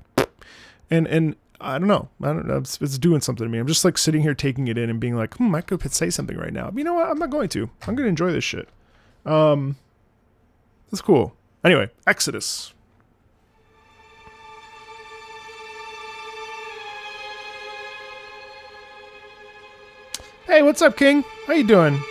And I don't know. It's doing something to me. I'm just like sitting here taking it in and being like, I could say something right now. But you know what? I'm not going to. I'm going to enjoy this shit. That's cool. Anyway, Exodus. Hey, what's up, King? How you doing?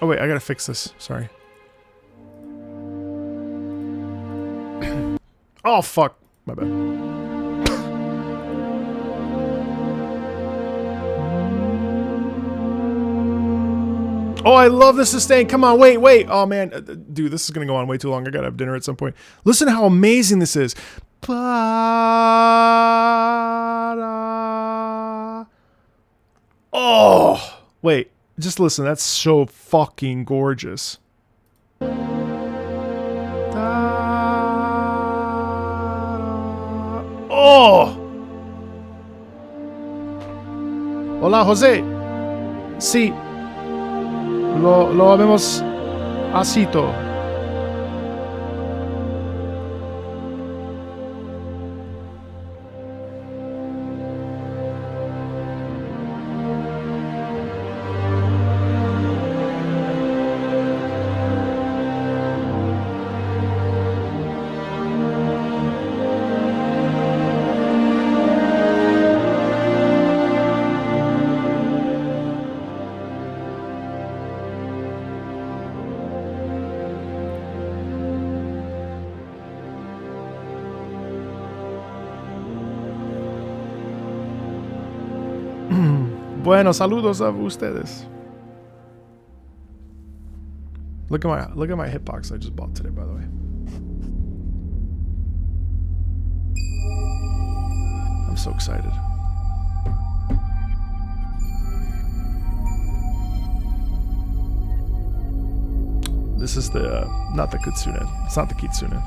Oh wait, I gotta fix this. Sorry. Oh fuck, my bad. Oh, I love the sustain. Come on, wait. Oh man, dude, this is gonna go on way too long. I gotta have dinner at some point. Listen to how amazing this is. Oh, wait. Just listen, that's so fucking gorgeous. Oh! Hola, José. Sí. Lo habemos asito. Bueno, saludos a ustedes. Look at my hitbox I just bought today, by the way. I'm so excited. This is the not the kitsune. It's not the kitsune.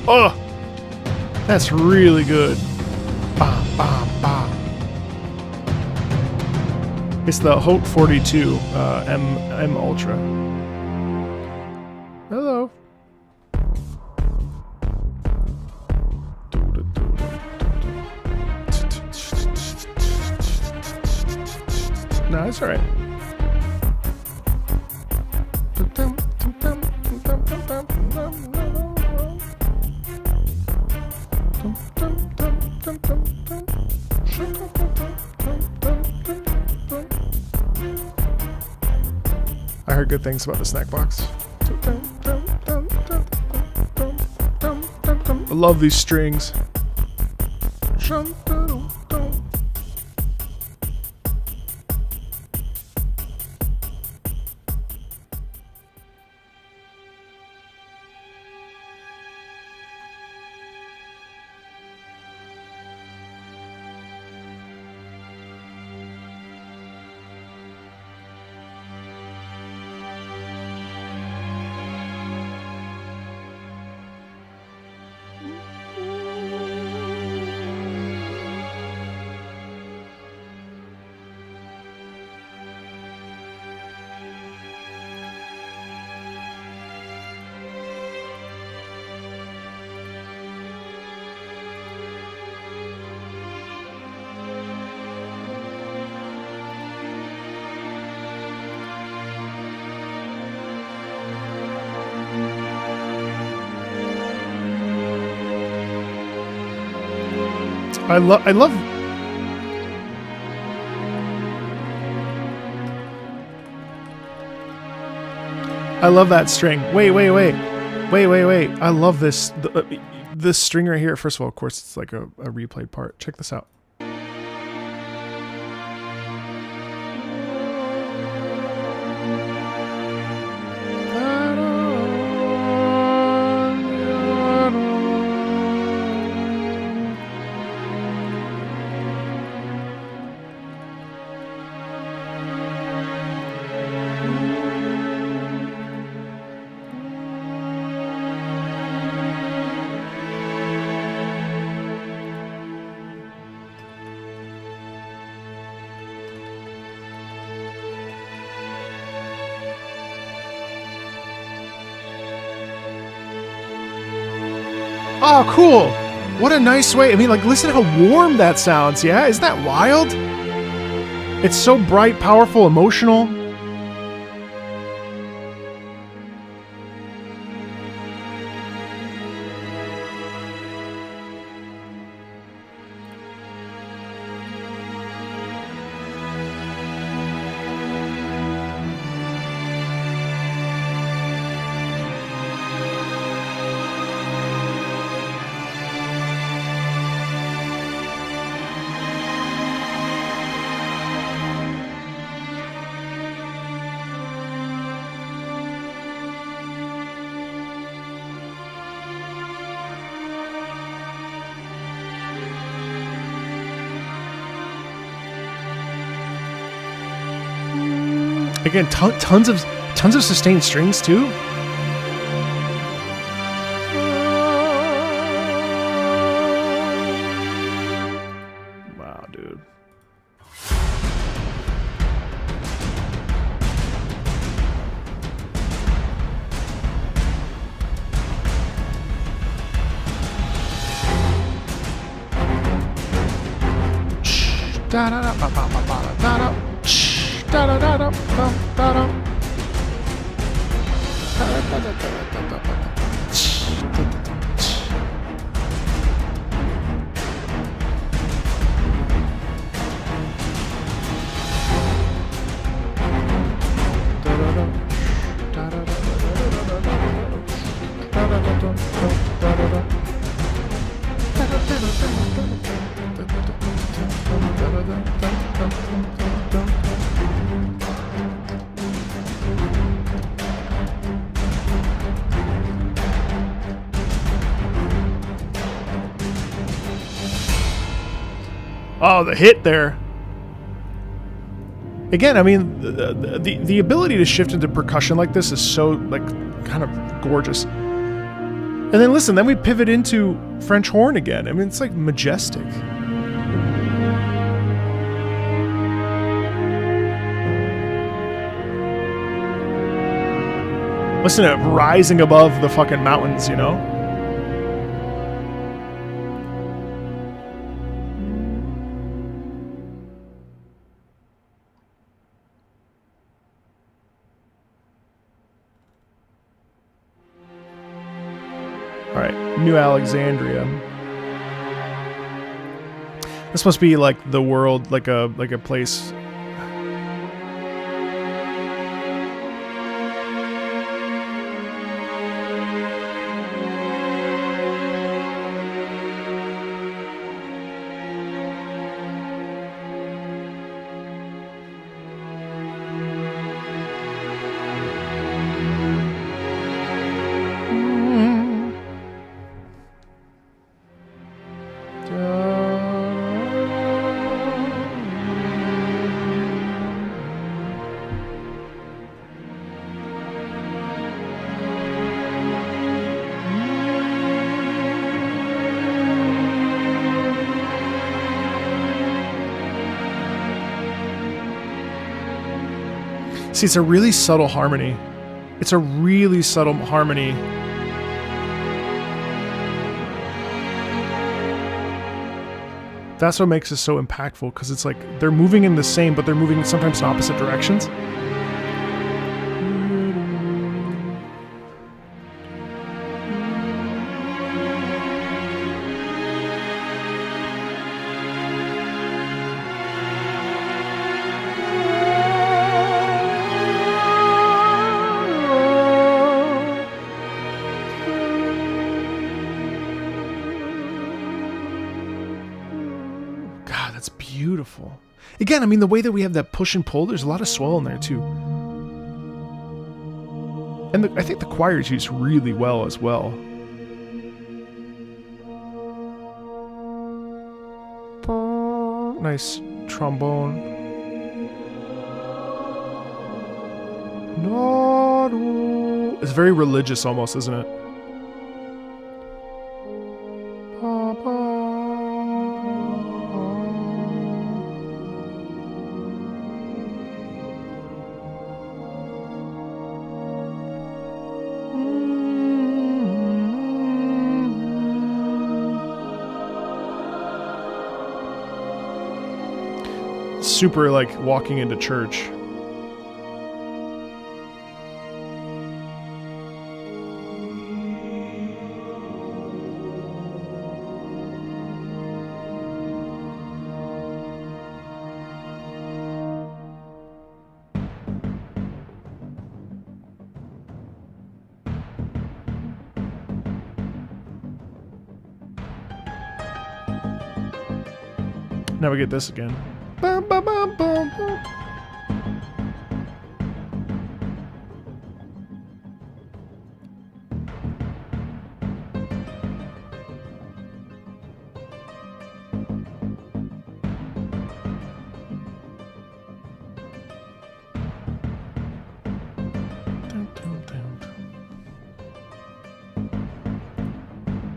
Oh, that's really good. Bam, bam, bam. It's the Hote 42 M Ultra. Hello. No, it's all right. I heard good things about the snack box. I love these strings. I love. I love that string. Wait. I love this. This string right here. First of all, of course, it's like a replayed part. Check this out. Oh, cool. What a nice way. I mean, like, listen how warm that sounds, yeah? Isn't that wild? It's so bright, powerful, emotional. Again, tons of sustained strings too. Wow, dude. Da da da ba ba ba ba da da. Da da da da da da da. Oh, the hit there. Again, I mean, the ability to shift into percussion like this is so, like, kind of gorgeous. And then listen, then we pivot into French horn again. I mean, it's like majestic. Listen to it rising above the fucking mountains, you know? All right, New Alexandria. This must be like the world, like a place. See, it's a really subtle harmony. It's a really subtle harmony. That's what makes it so impactful, because it's like they're moving in the same, but they're moving sometimes in opposite directions. beautiful. Again, I mean, the way that we have that push and pull, there's a lot of swell in there too. And I think the choir is used really well as well. Nice trombone. It's very religious almost, isn't it? Super like walking into church. Now we get this again. Bum, bum, bum, bum, bum. Dun, dun, dun.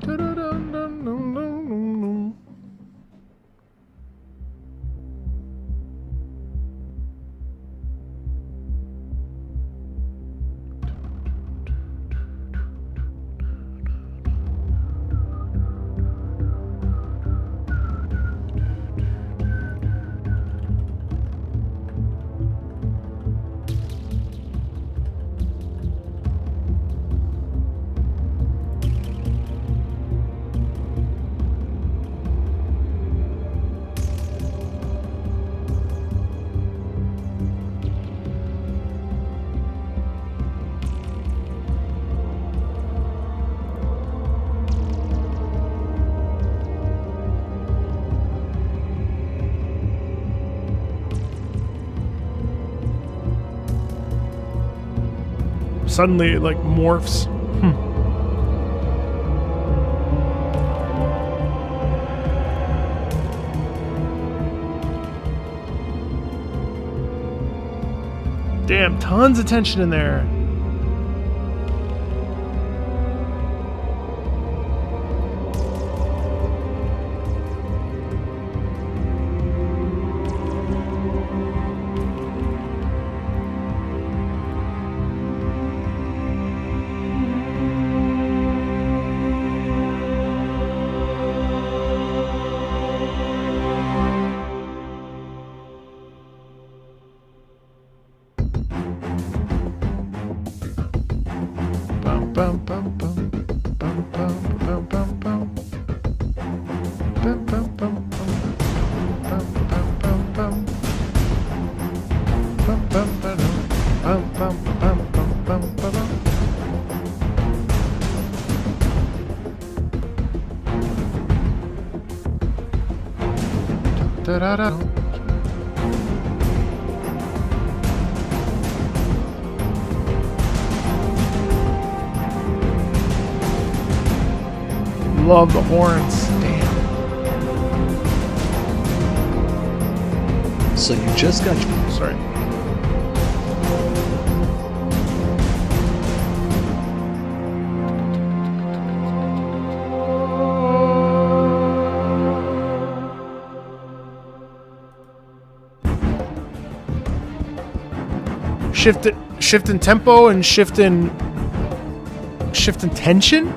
Dun, dun, dun, dun, dun, dun. Suddenly it like morphs. Damn, tons of tension in there. Bum, bum, bum, bum, bum, bum, bum, bum. Bum, bum, bum, bum, bum, bum, bum. Bum, bum, ba-dum. Bum, bum, bum, bum, bum, ba-dum. Da-da-da. Love the horns. Damn. So you just got... Sorry. Shift in tempo and shift in tension.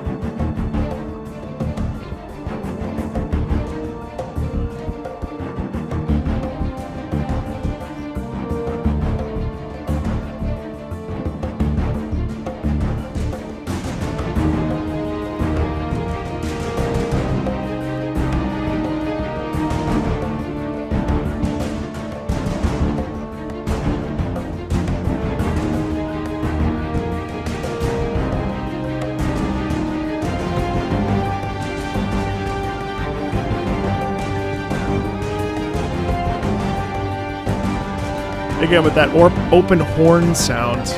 again with that open horn sound.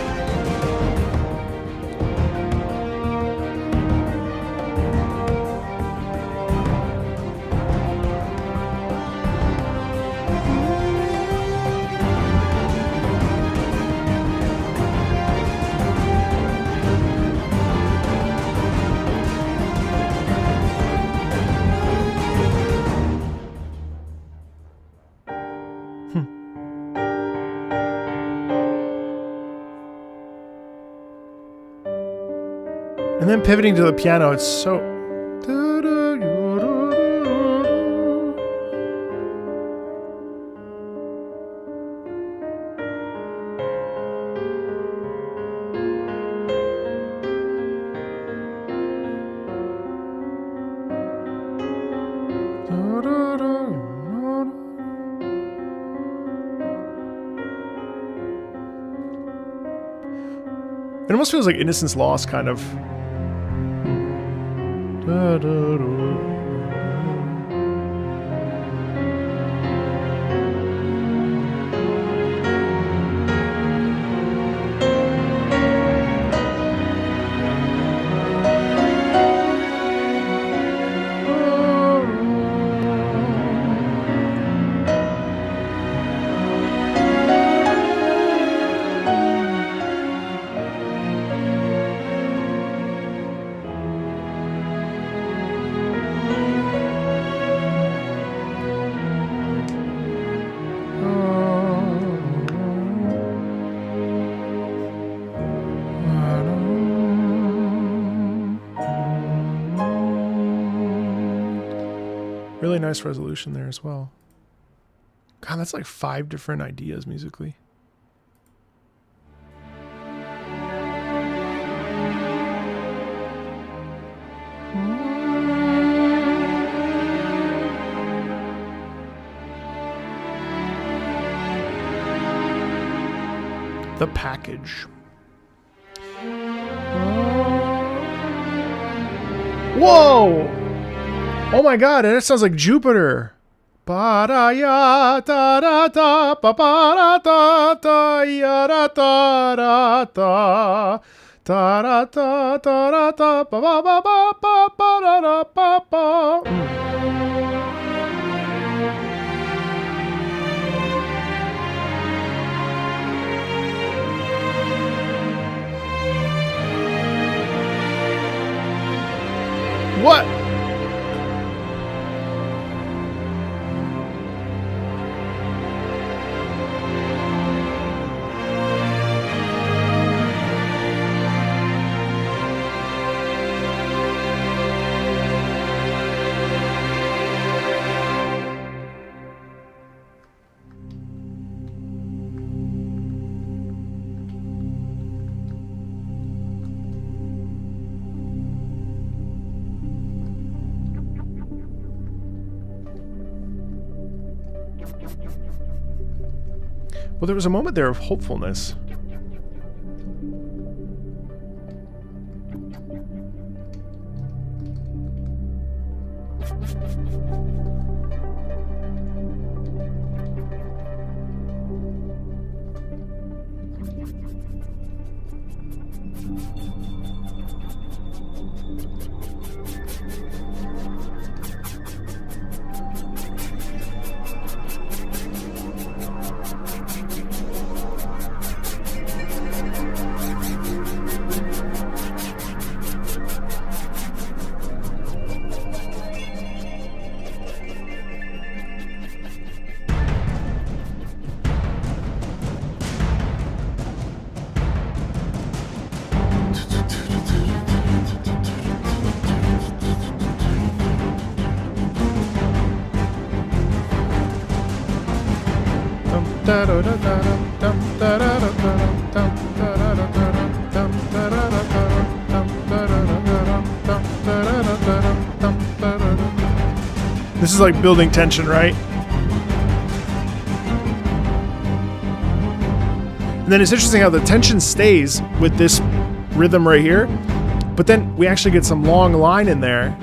And then pivoting to the piano, it's so... It almost feels like Innocence Lost, kind of. Really nice resolution there as well. God, that's like 5 different ideas musically. The package. Whoa! Oh my god, and it sounds like Jupiter. Ba-da-ya, da-da-da, ba-ba-da-da, ya-da-da-da-da, da-da-da, da-da-da, ba-ba-ba-ba-ba-ba-da-da-ba-ba. What? Well, there was a moment there of hopefulness. This is like building tension, right? And then it's interesting how the tension stays with this rhythm right here, but then we actually get some long line in there.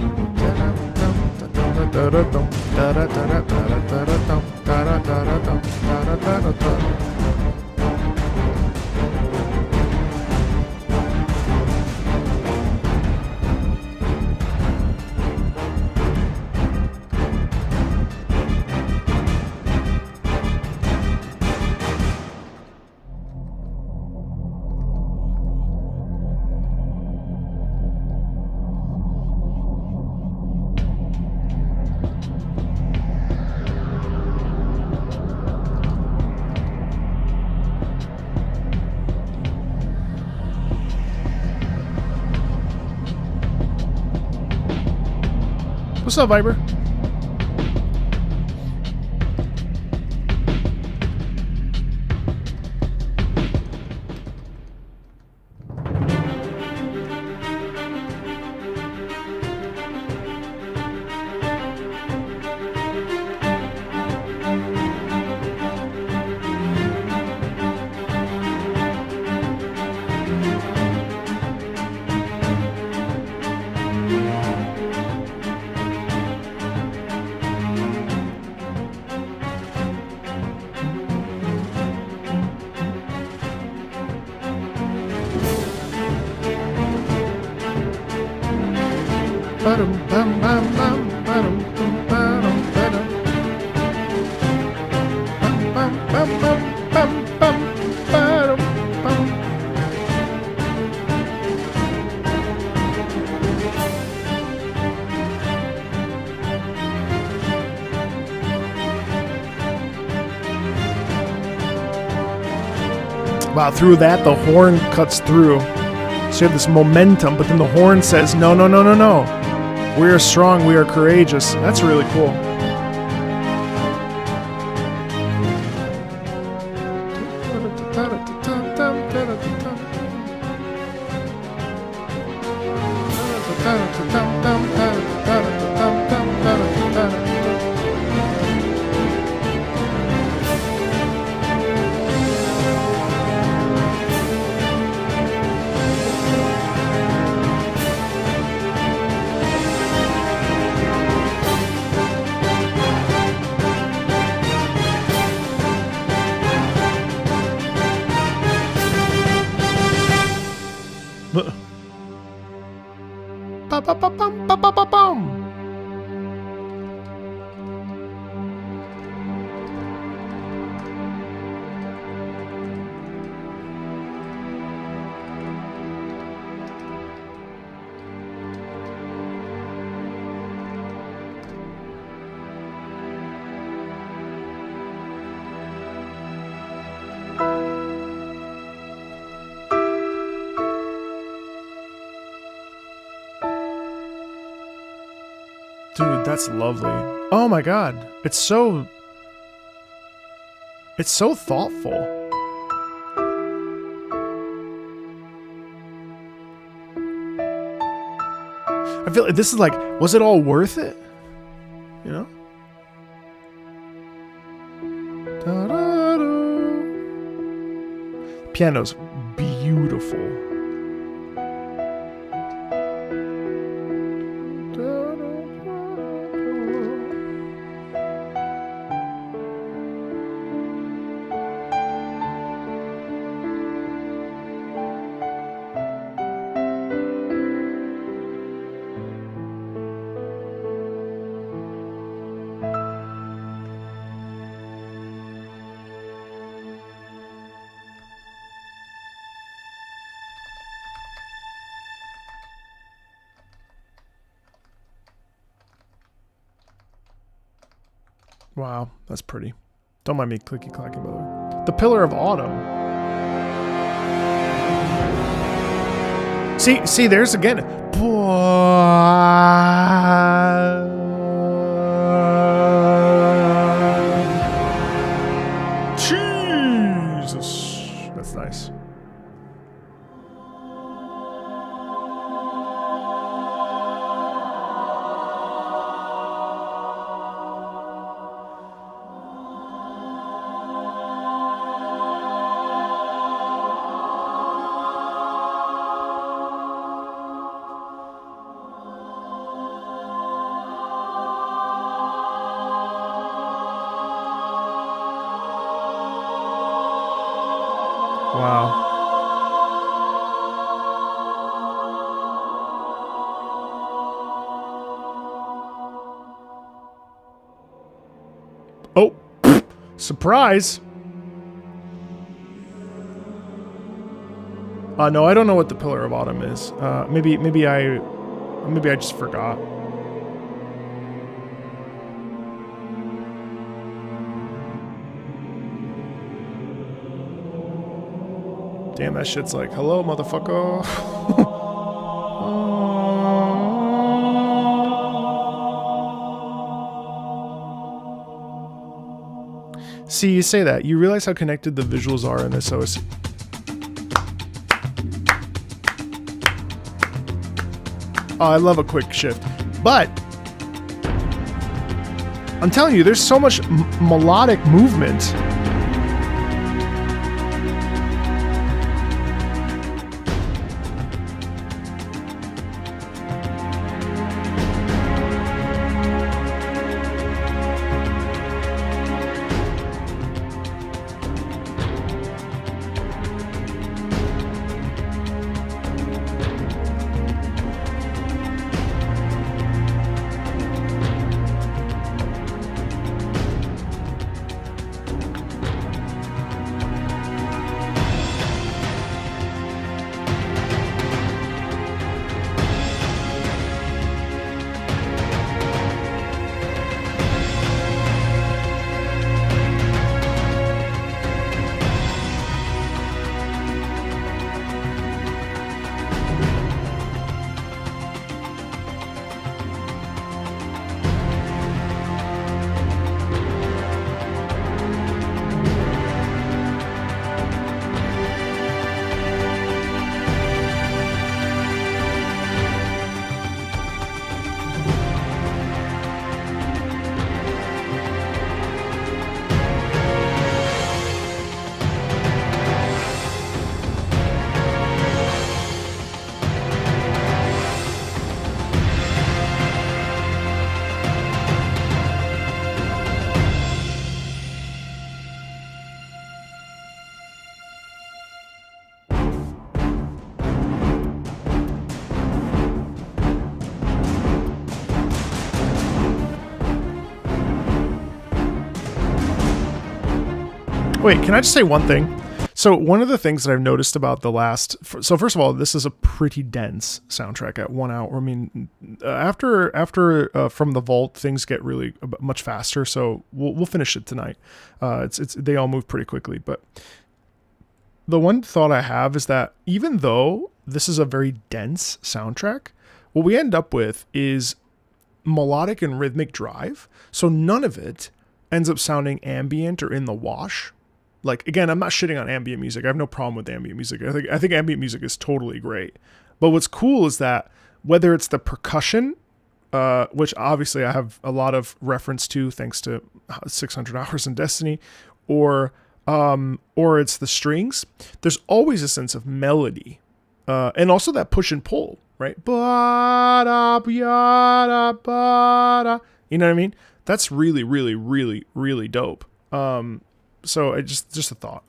What's up, Viper? Wow, through that, the horn cuts through. So you have this momentum, but then the horn says, no, no, no, no, no. We are strong, we are courageous. That's really cool. Dude, that's lovely. Oh my god. It's so thoughtful. I feel like this is like, was it all worth it? You know? Piano's beautiful. Wow, that's pretty. Don't mind me clicky clacking, by the way. The Pillar of Autumn. See, there's again. Jesus, that's nice. Wow. Oh, surprise. No, I don't know what the Pillar of Autumn is. Maybe I just forgot. Damn, that shit's like, hello, motherfucker. See, you say that. You realize how connected the visuals are in this OST. Oh, I love a quick shift. But I'm telling you, there's so much melodic movement. Wait, can I just say one thing? So one of the things that I've noticed about the last... So first of all, this is a pretty dense soundtrack at 1 hour. I mean, after From the Vault, things get really much faster. So we'll finish it tonight. They all move pretty quickly. But the one thought I have is that even though this is a very dense soundtrack, what we end up with is melodic and rhythmic drive. So none of it ends up sounding ambient or in the wash. Like, again, I'm not shitting on ambient music. I have no problem with ambient music. I think ambient music is totally great. But what's cool is that whether it's the percussion, which obviously I have a lot of reference to thanks to 600 Hours in Destiny, or it's the strings, there's always a sense of melody. And also that push and pull, right? Ba-da, ba-da, ba-da. You know what I mean? That's really, really, really, really dope. So I just a thought.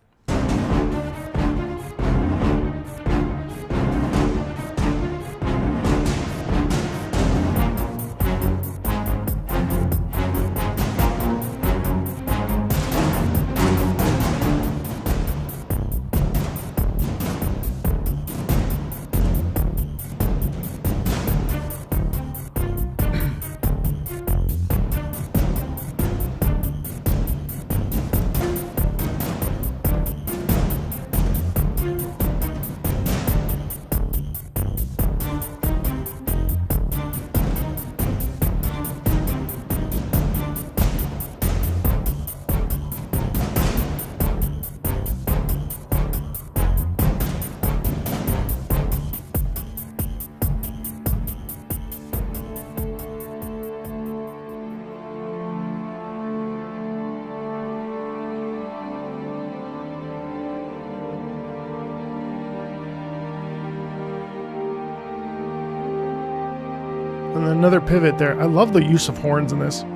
And another pivot there. I love the use of horns in this.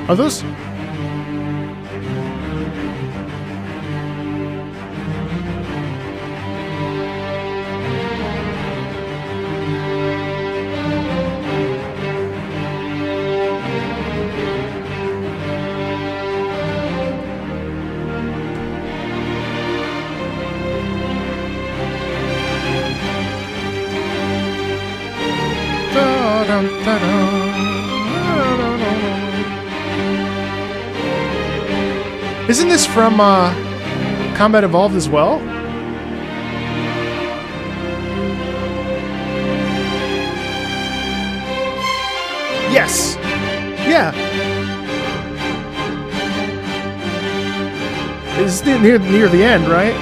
Are those? Isn't this from Combat Evolved as well? Yes. Yeah. It's near the end, right?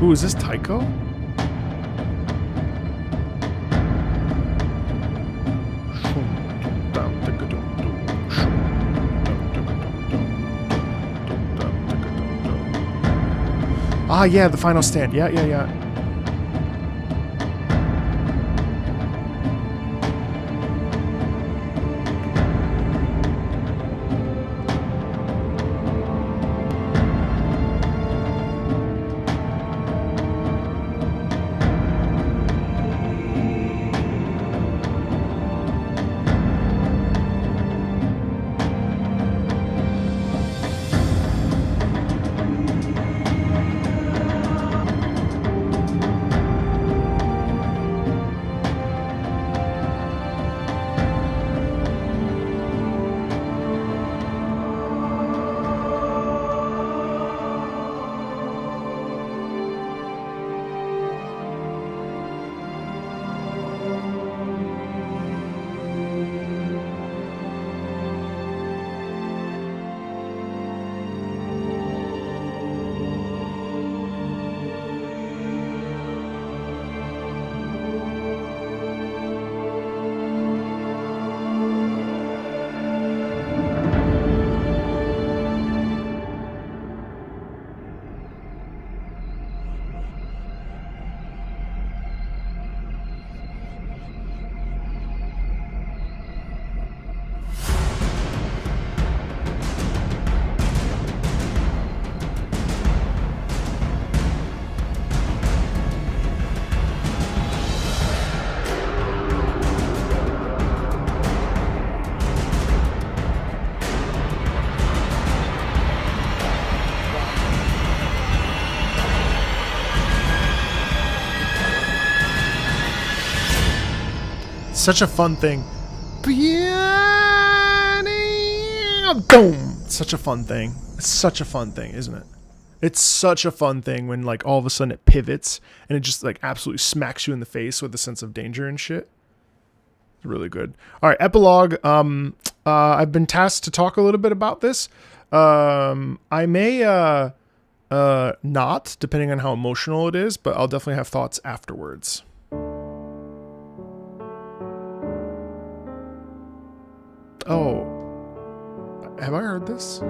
Ooh, is this Tycho? Ah, yeah, the final stand. Yeah. Such a fun thing. Boom! Such a fun thing. It's such a fun thing, isn't it? It's such a fun thing when like all of a sudden it pivots and it just like absolutely smacks you in the face with a sense of danger and shit. It's really good. All right, epilogue. I've been tasked to talk a little bit about this. I may not, depending on how emotional it is, but I'll definitely have thoughts afterwards. Oh, have I heard this?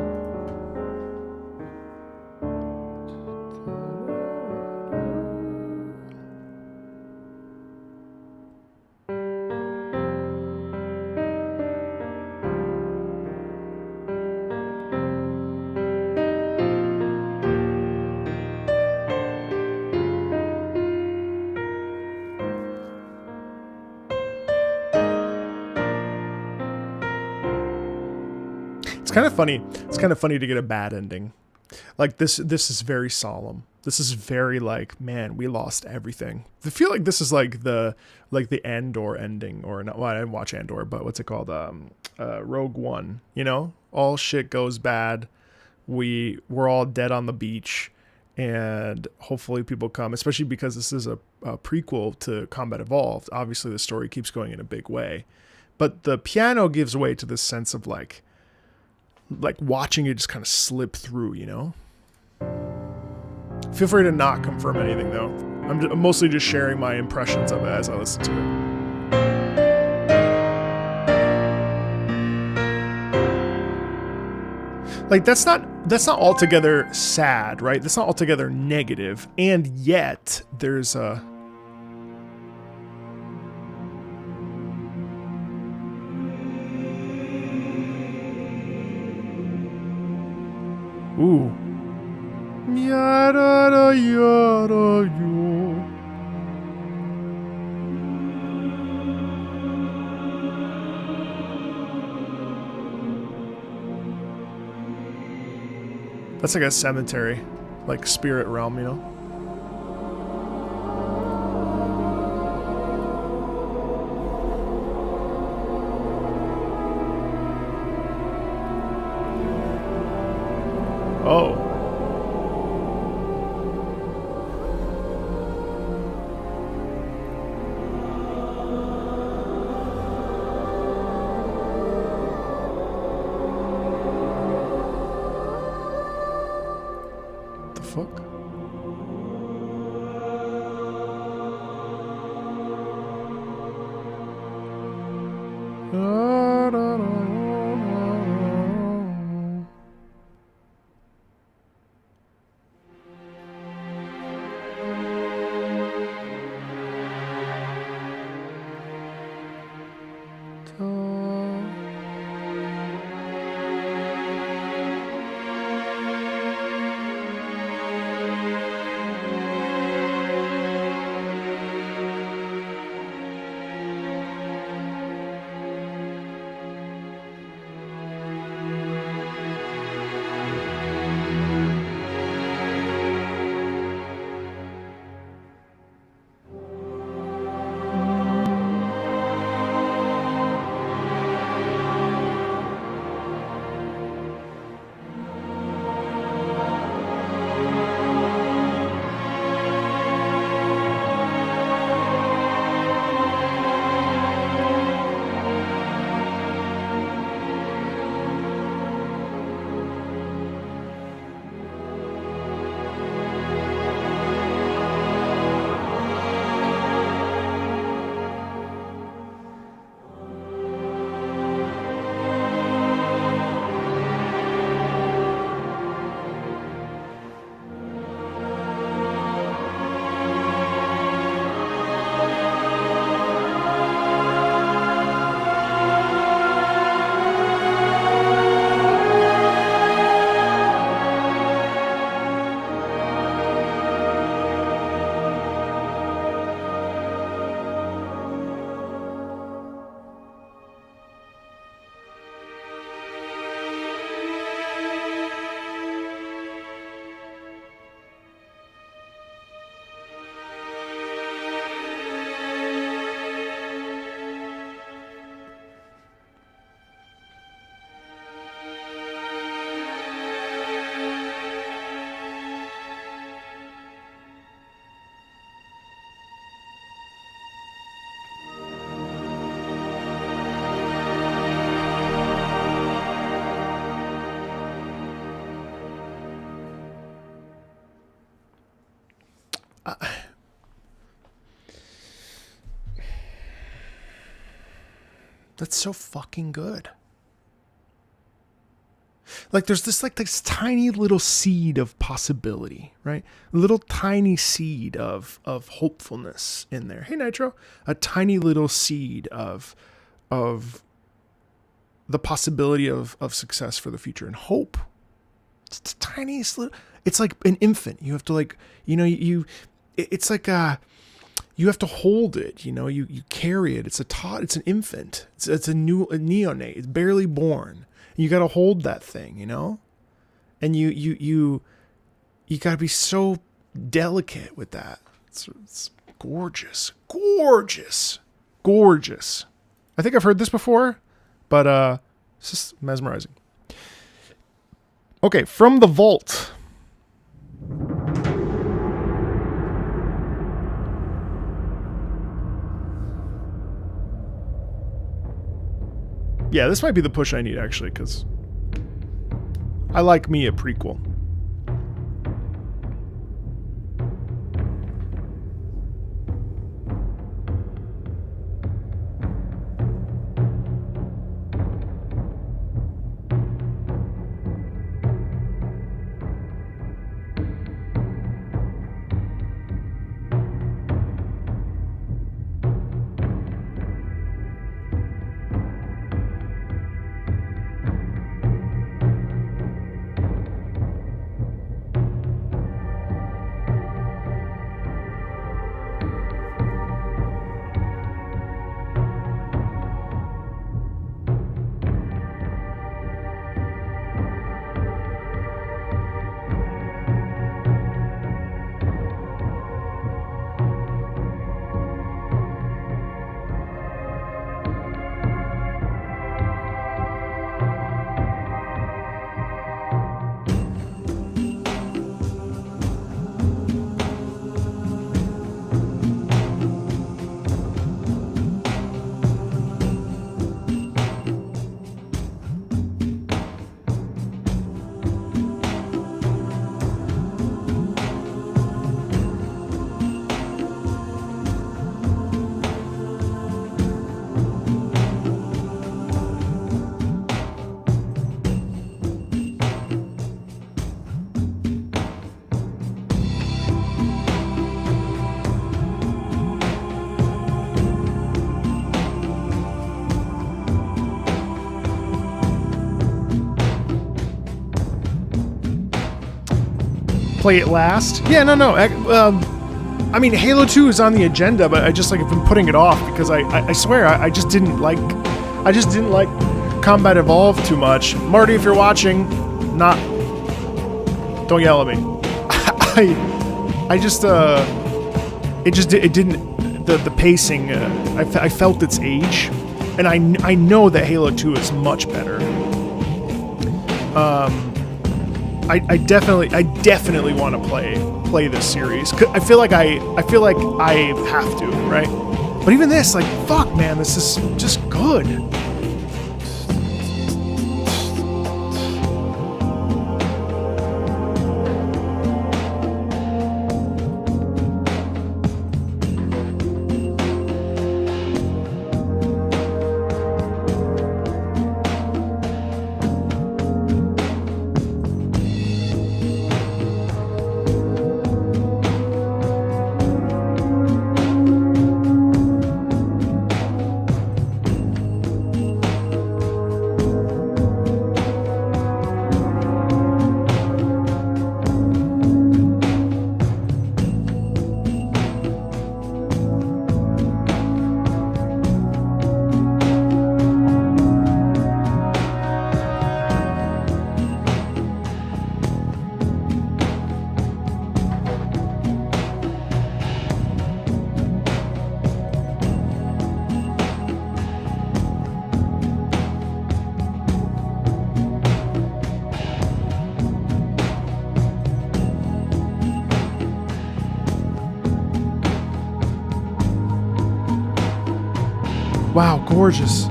It's kind of funny. It's kind of funny to get a bad ending. Like this is very solemn. This is very like, man, we lost everything. I feel like this is like the Andor ending, or not. Well, I didn't watch Andor, but what's it called? Rogue One. You know, all shit goes bad. We're all dead on the beach, and hopefully people come, especially because this is a prequel to Combat Evolved. Obviously, the story keeps going in a big way, but the piano gives way to this sense of like watching it just kind of slip through, you know? Feel free to not confirm anything, though. I'm mostly just sharing my impressions of it as I listen to it. Like that's not altogether sad, right? That's not altogether negative, and yet there's a ooh. Yada yada yo. That's like a cemetery, like spirit realm, you know? Oh. The fuck? That's so fucking good. Like there's this tiny little seed of possibility, right? A little tiny seed of hopefulness in there. Hey Nitro, a tiny little seed of the possibility of success for the future and hope. It's the tiniest little. It's like an infant. You have to it's like you have to hold it. You carry it. It's an infant. It's a neonate. It's barely born. You got to hold that thing, and you got to be so delicate with that. It's gorgeous, gorgeous. I think I've heard this before, but it's just mesmerizing. Okay, from the vault. Yeah, this might be the push I need, actually, because I like me a prequel. play it last. Yeah, no. I mean, Halo 2 is on the agenda, but I just like have been putting it off because I swear I just didn't like Combat Evolved too much. Marty, if you're watching, don't yell at me. It didn't the pacing. I felt its age, and I know that Halo 2 is much better. I definitely want to play this series. I feel like I have to, right? But even this, like, fuck, man, this is just good. Wow, gorgeous.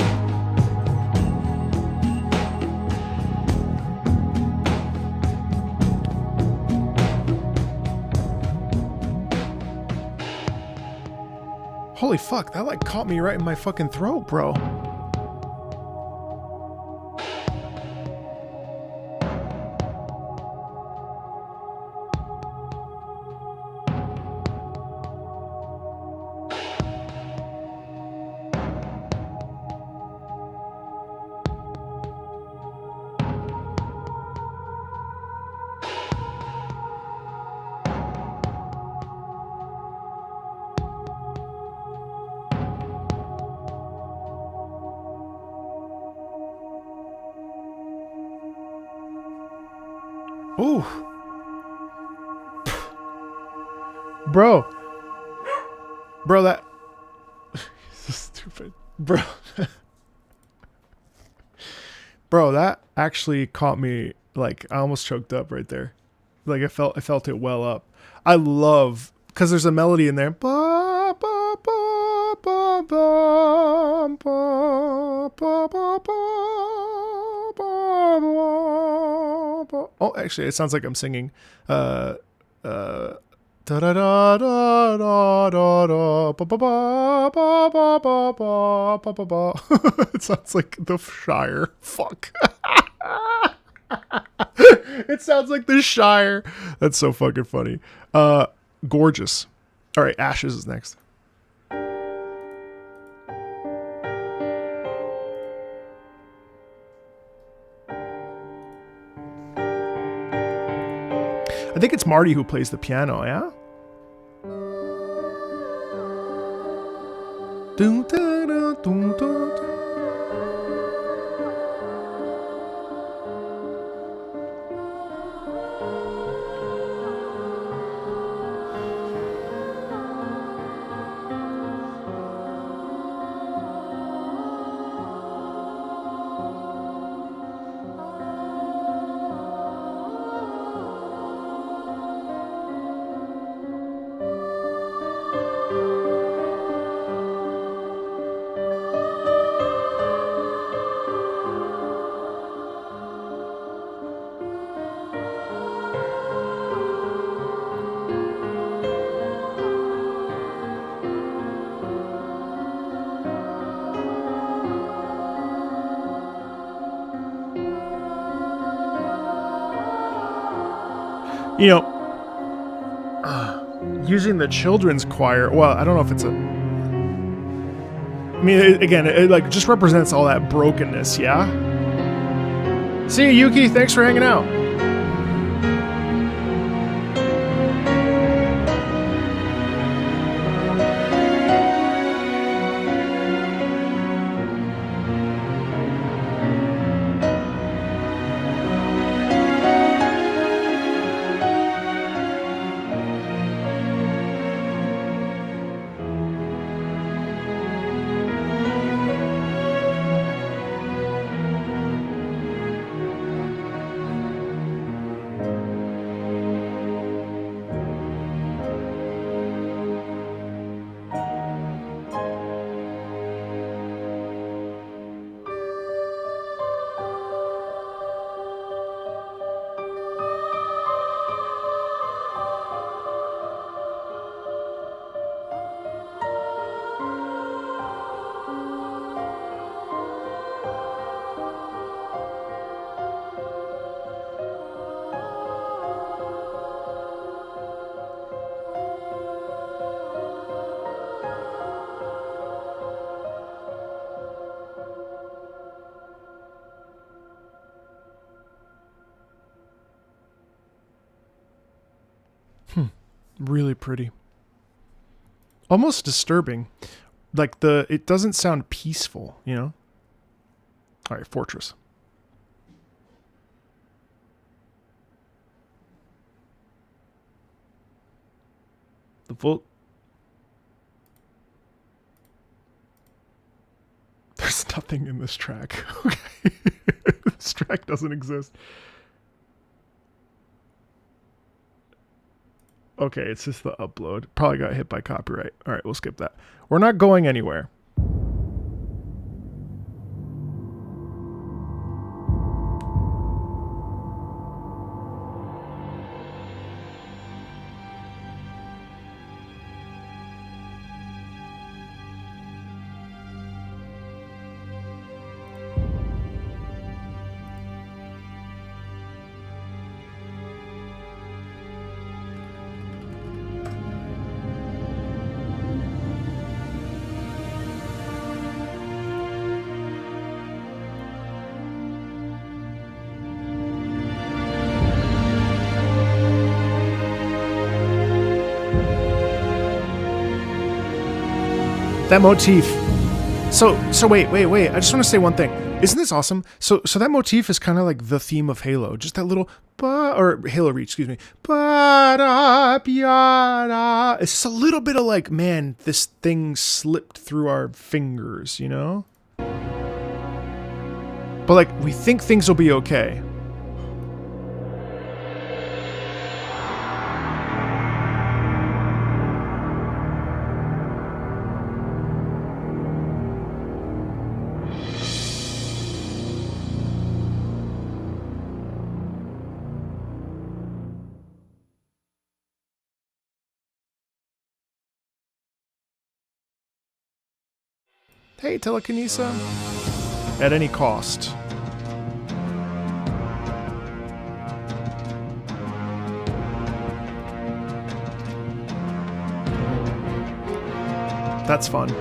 Holy fuck, that like caught me right in my fucking throat, bro. Ooh. Bro, that... so stupid. Bro, that actually caught me, like, I almost choked up right there. Like, I felt it well up. I love, because there's a melody in there. Ba, ba, ba, ba, ba, ba, ba, ba, ba. Oh, actually, it sounds like I'm singing. Da da da da da da da ba ba ba ba ba ba ba ba ba. It sounds like the Shire. Fuck. It sounds like the Shire. That's so fucking funny. Gorgeous. All right, Ashes is next. I think it's Marty who plays the piano, yeah? Dun, dun, dun, dun, dun. You know, using the children's choir, well, I don't know if it's a... I mean, it like just represents all that brokenness, yeah? See you, Yuki. Thanks for hanging out. Really pretty. Almost disturbing. Like it doesn't sound peaceful, you know? All right, Fortress. The full... There's nothing in this track. Okay. This track doesn't exist. Okay, it's just the upload. Probably got hit by copyright. All right, we'll skip that. We're not going anywhere. That motif. So wait. I just want to say one thing. Isn't this awesome? So that motif is kind of like the theme of Halo. Just that little or Halo Reach, excuse me. It's just a little bit of like, man, this thing slipped through our fingers, you know? But like, we think things will be okay. Hey, telekinesis. At any cost. That's fun.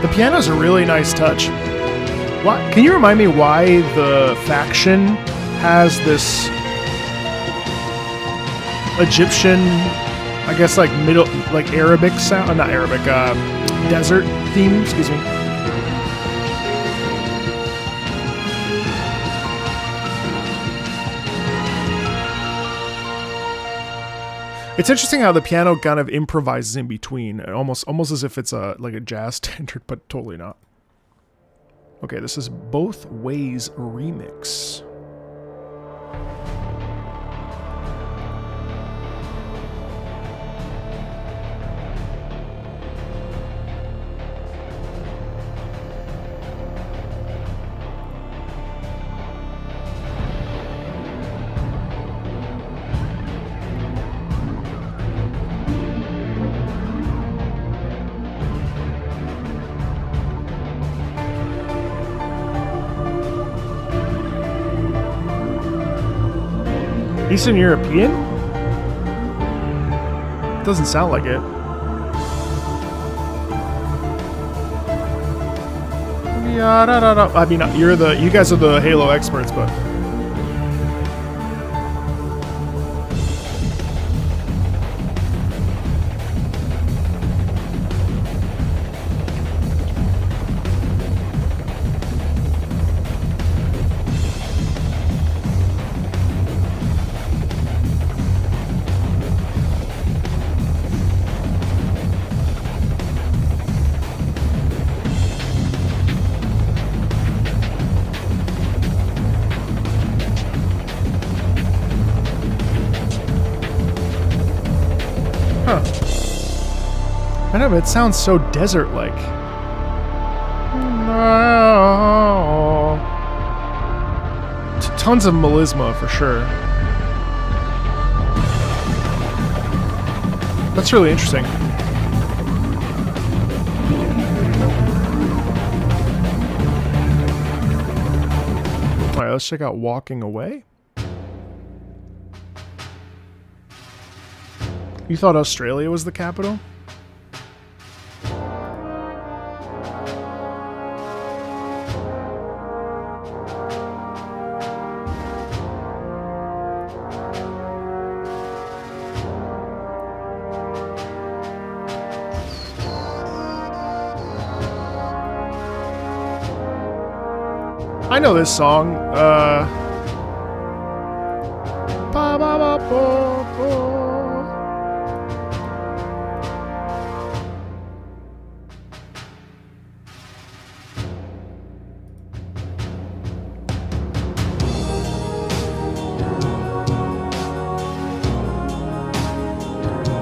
The piano's a really nice touch. What? Can you remind me why the faction has this Egyptian, I guess like Arabic sound, not Arabic, desert theme, excuse me. It's interesting how the piano kind of improvises in between, almost as if it's like a jazz standard, but totally not. Okay, this is Both Ways remix. Eastern European? Doesn't sound like it. I mean, you guys are the Halo experts, but. Huh. I know, but it sounds so desert-like. No. Tons of melisma, for sure. That's really interesting. Alright, let's check out Walking Away. You thought Australia was the capital? I know this song. Ba ba ba bo bo.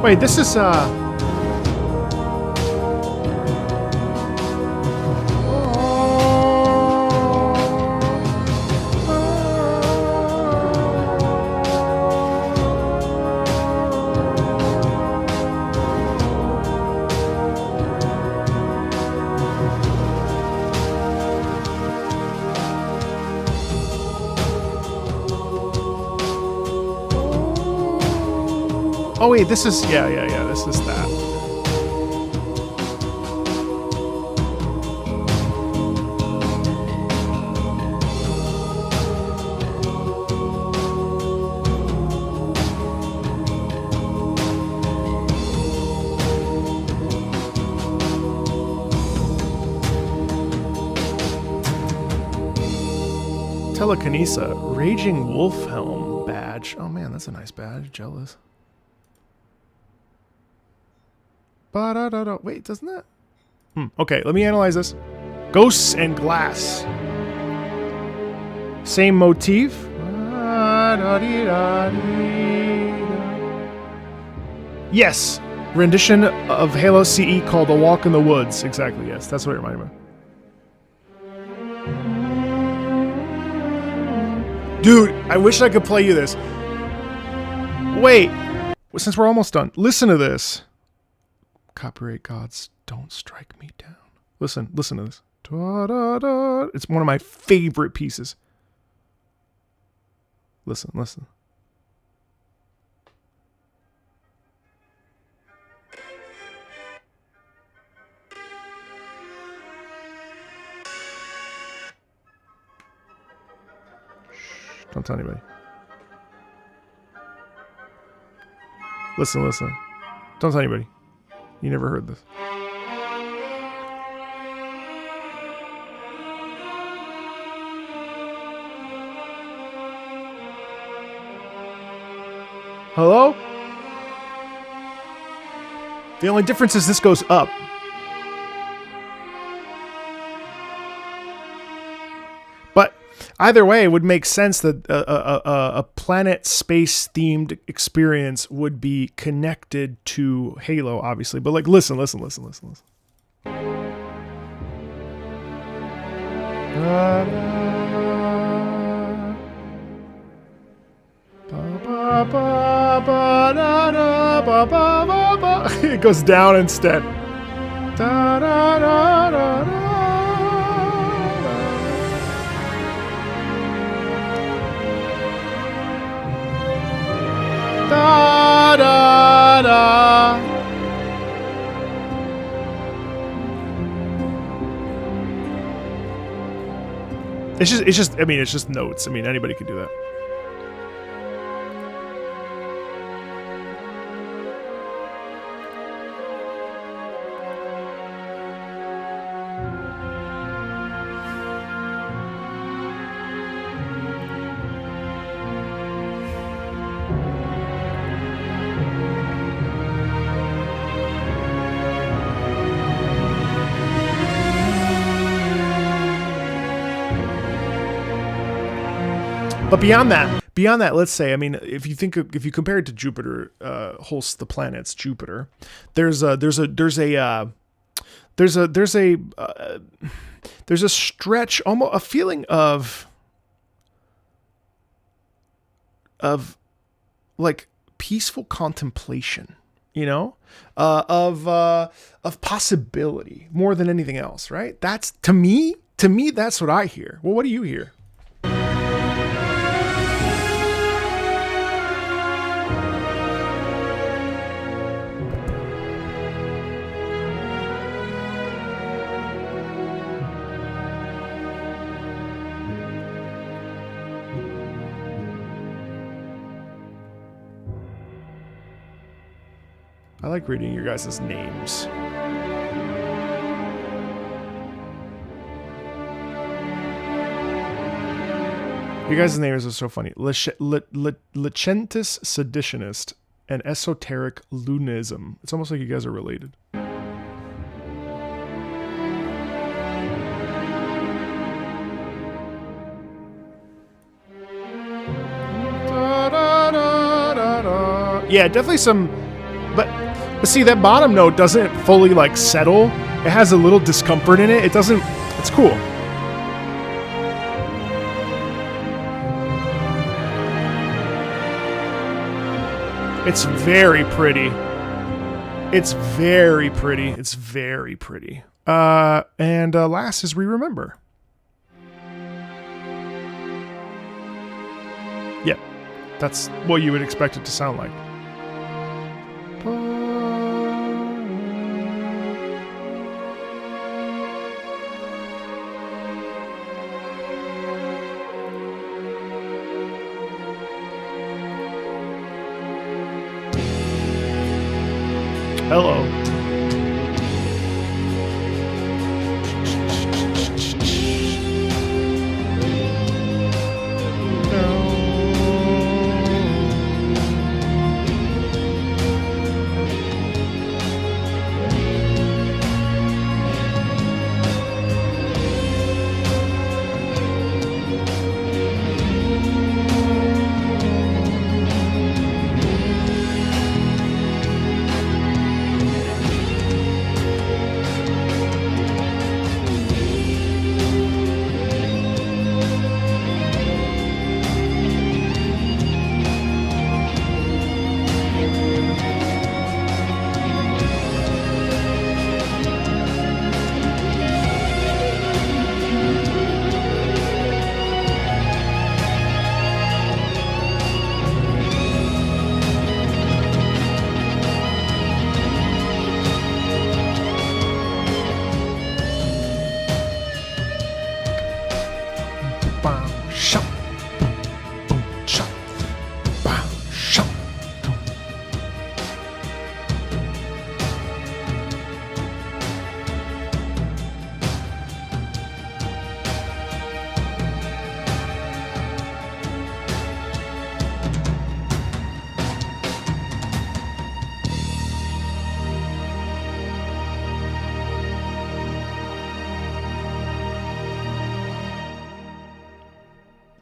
Wait, this is oh wait, this is yeah, this is that. Telekinesa, Raging Wolf Helm badge. Oh man, that's a nice badge. Jealous. Ba-da-da-da. Wait, doesn't that? Okay, let me analyze this. Ghosts and glass. Same motif. Yes, rendition of Halo CE called A Walk in the Woods. Exactly, yes, that's what it reminded me of. Dude, I wish I could play you this. Wait, since we're almost done, listen to this. Copyright gods, don't strike me down. Listen to this. Da-da-da. It's one of my favorite pieces. Listen. Shh, don't tell anybody. Listen. Don't tell anybody. You never heard this. Hello? The only difference is this goes up. But either way, it would make sense that a planet space themed experience would be connected to Halo, obviously. But like, listen. It goes down instead. Da, da, da, da, da. Da, da, da. I mean, it's just notes. I mean, anybody can do that. But beyond that, let's say, I mean, if you compare it to Jupiter, hosts the planets Jupiter, there's a stretch, almost a feeling of like peaceful contemplation, you know, of possibility more than anything else, right? That's to me, that's what I hear. Well, what do you hear? I like reading your guys' names. You guys' names are so funny. Licentis Seditionist and Esoteric Lunism. It's almost like you guys are related. Yeah, definitely some... But see, that bottom note doesn't fully like settle. It has a little discomfort in it. It doesn't... It's cool. It's very pretty. It's very pretty. It's very pretty. And last is We Remember. Yep. That's what you would expect it to sound like. Hello.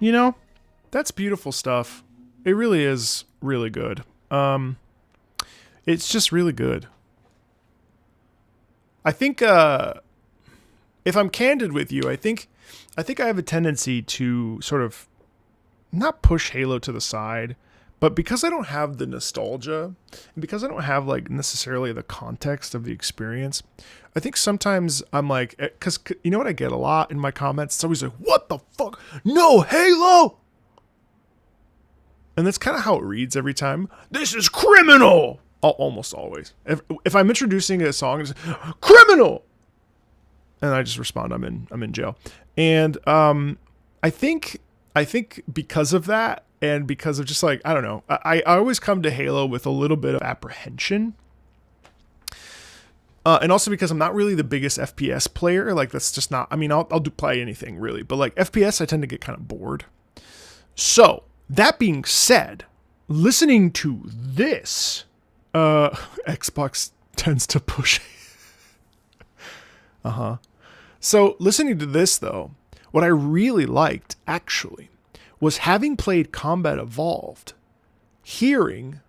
You know, that's beautiful stuff. It really is really good. It's just really good. I think, if I'm candid with you, I think I have a tendency to sort of not push Halo to the side, but because I don't have the nostalgia and because I don't have like necessarily the context of the experience, I think sometimes I'm like, because you know what I get a lot in my comments? It's always like, what the fuck? No Halo! And that's kind of how it reads every time. This is criminal! Almost always. If I'm introducing a song, it's criminal! And I just respond, I'm in jail. And I think because of that, and because of just like, I don't know, I always come to Halo with a little bit of apprehension. And also because I'm not really the biggest FPS player. Like, that's just not, I mean, I'll play anything really, but like FPS, I tend to get kind of bored. So that being said, listening to this, Xbox tends to push. So listening to this though, what I really liked actually was, having played Combat Evolved, hearing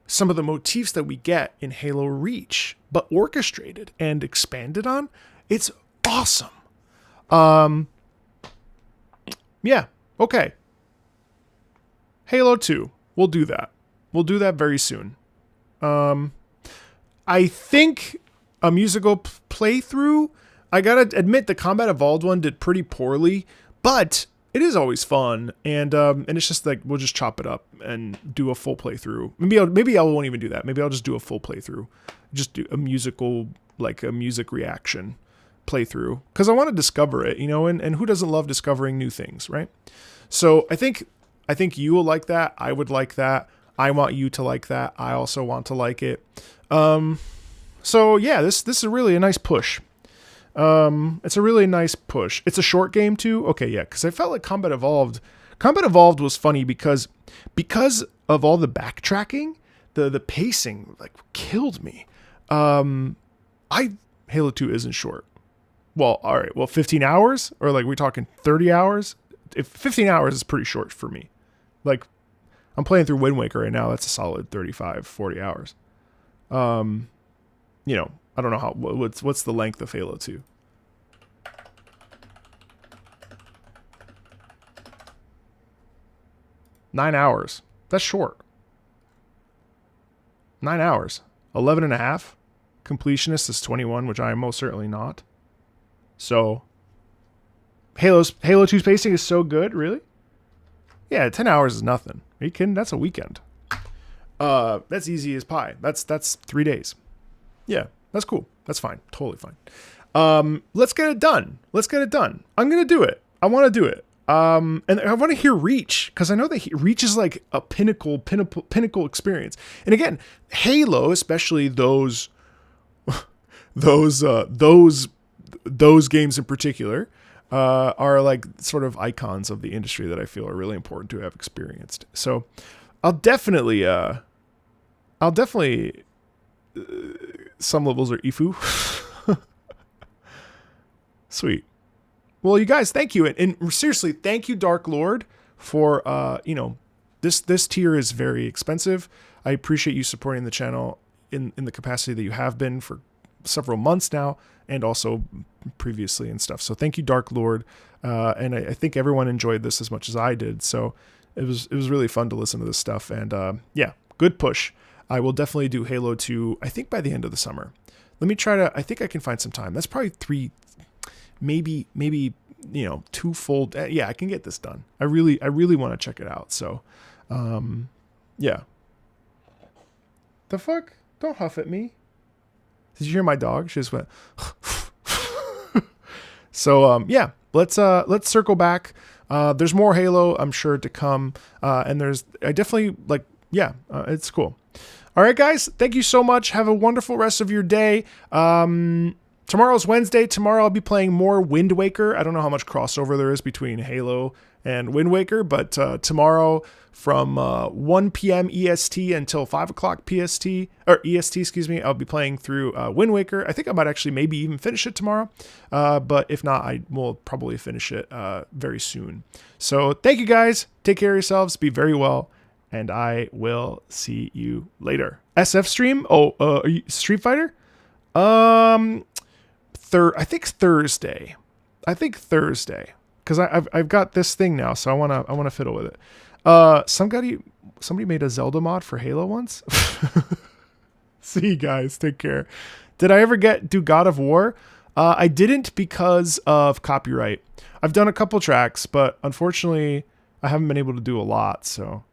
some of the motifs that we get in Halo Reach, but orchestrated and expanded on. It's awesome. Yeah, okay. Halo 2, we'll do that. We'll do that very soon. I think a musical playthrough, I gotta admit the Combat Evolved one did pretty poorly, but it is always fun, and it's just like, we'll just chop it up and do a full playthrough. Maybe I won't even do that. Maybe I'll just do a full playthrough, just do a musical, like a music reaction playthrough, because I want to discover it, you know, and who doesn't love discovering new things, right? So I think you will like that. I would like that. I want you to like that. I also want to like it. So yeah, this is really a nice push. It's a really nice push. It's a short game too. Okay, yeah, because I felt like Combat Evolved was funny because of all the backtracking, the pacing like killed me. Halo 2 isn't short. Well, all right. Well, 15 hours, or like, we're talking 30 hours. If 15 hours is pretty short for me. Like, I'm playing through Wind Waker right now. That's a solid 35, 40 hours. You know, I don't know what's the length of Halo 2. Nine hours. That's short. 9 hours. 11 and a half. Completionist is 21, which I am most certainly not. So, Halo 2's pacing is so good, really? Yeah, 10 hours is nothing. Are you kidding? That's a weekend. That's easy as pie. That's 3 days. Yeah, that's cool. That's fine. Totally fine. Let's get it done. I'm gonna do it. I want to do it. And I want to hear Reach, because I know that Reach is like a pinnacle experience. And again, Halo, especially those games in particular, are like sort of icons of the industry that I feel are really important to have experienced. So I'll definitely some levels are Ifu. Sweet. Well, you guys, thank you. And seriously, thank you, Dark Lord, for, this tier is very expensive. I appreciate you supporting the channel in the capacity that you have been for several months now, and also previously and stuff. So thank you, Dark Lord. And I think everyone enjoyed this as much as I did. So it was really fun to listen to this stuff. And yeah, good push. I will definitely do Halo 2, I think by the end of the summer. Let me try I think I can find some time. That's probably 3, maybe, 2 full. Yeah, I can get this done. I really want to check it out. So, yeah. The fuck? Don't huff at me. Did you hear my dog? She just went. So, yeah, let's circle back. There's more Halo, I'm sure, to come. And I definitely it's cool. All right, guys, thank you so much. Have a wonderful rest of your day. Tomorrow's Wednesday. Tomorrow I'll be playing more Wind Waker. I don't know how much crossover there is between Halo and Wind Waker, but tomorrow from 1 p.m. EST until 5 o'clock EST, I'll be playing through Wind Waker. I think I might actually maybe even finish it tomorrow, but if not, I will probably finish it very soon. So thank you, guys. Take care of yourselves. Be very well, and I will see you later. SF stream? Street Fighter? I think Thursday. Because I've got this thing now, so I wanna fiddle with it. Somebody made a Zelda mod for Halo once. See you guys. Take care. Did I ever do God of War? I didn't because of copyright. I've done a couple tracks, but unfortunately, I haven't been able to do a lot. So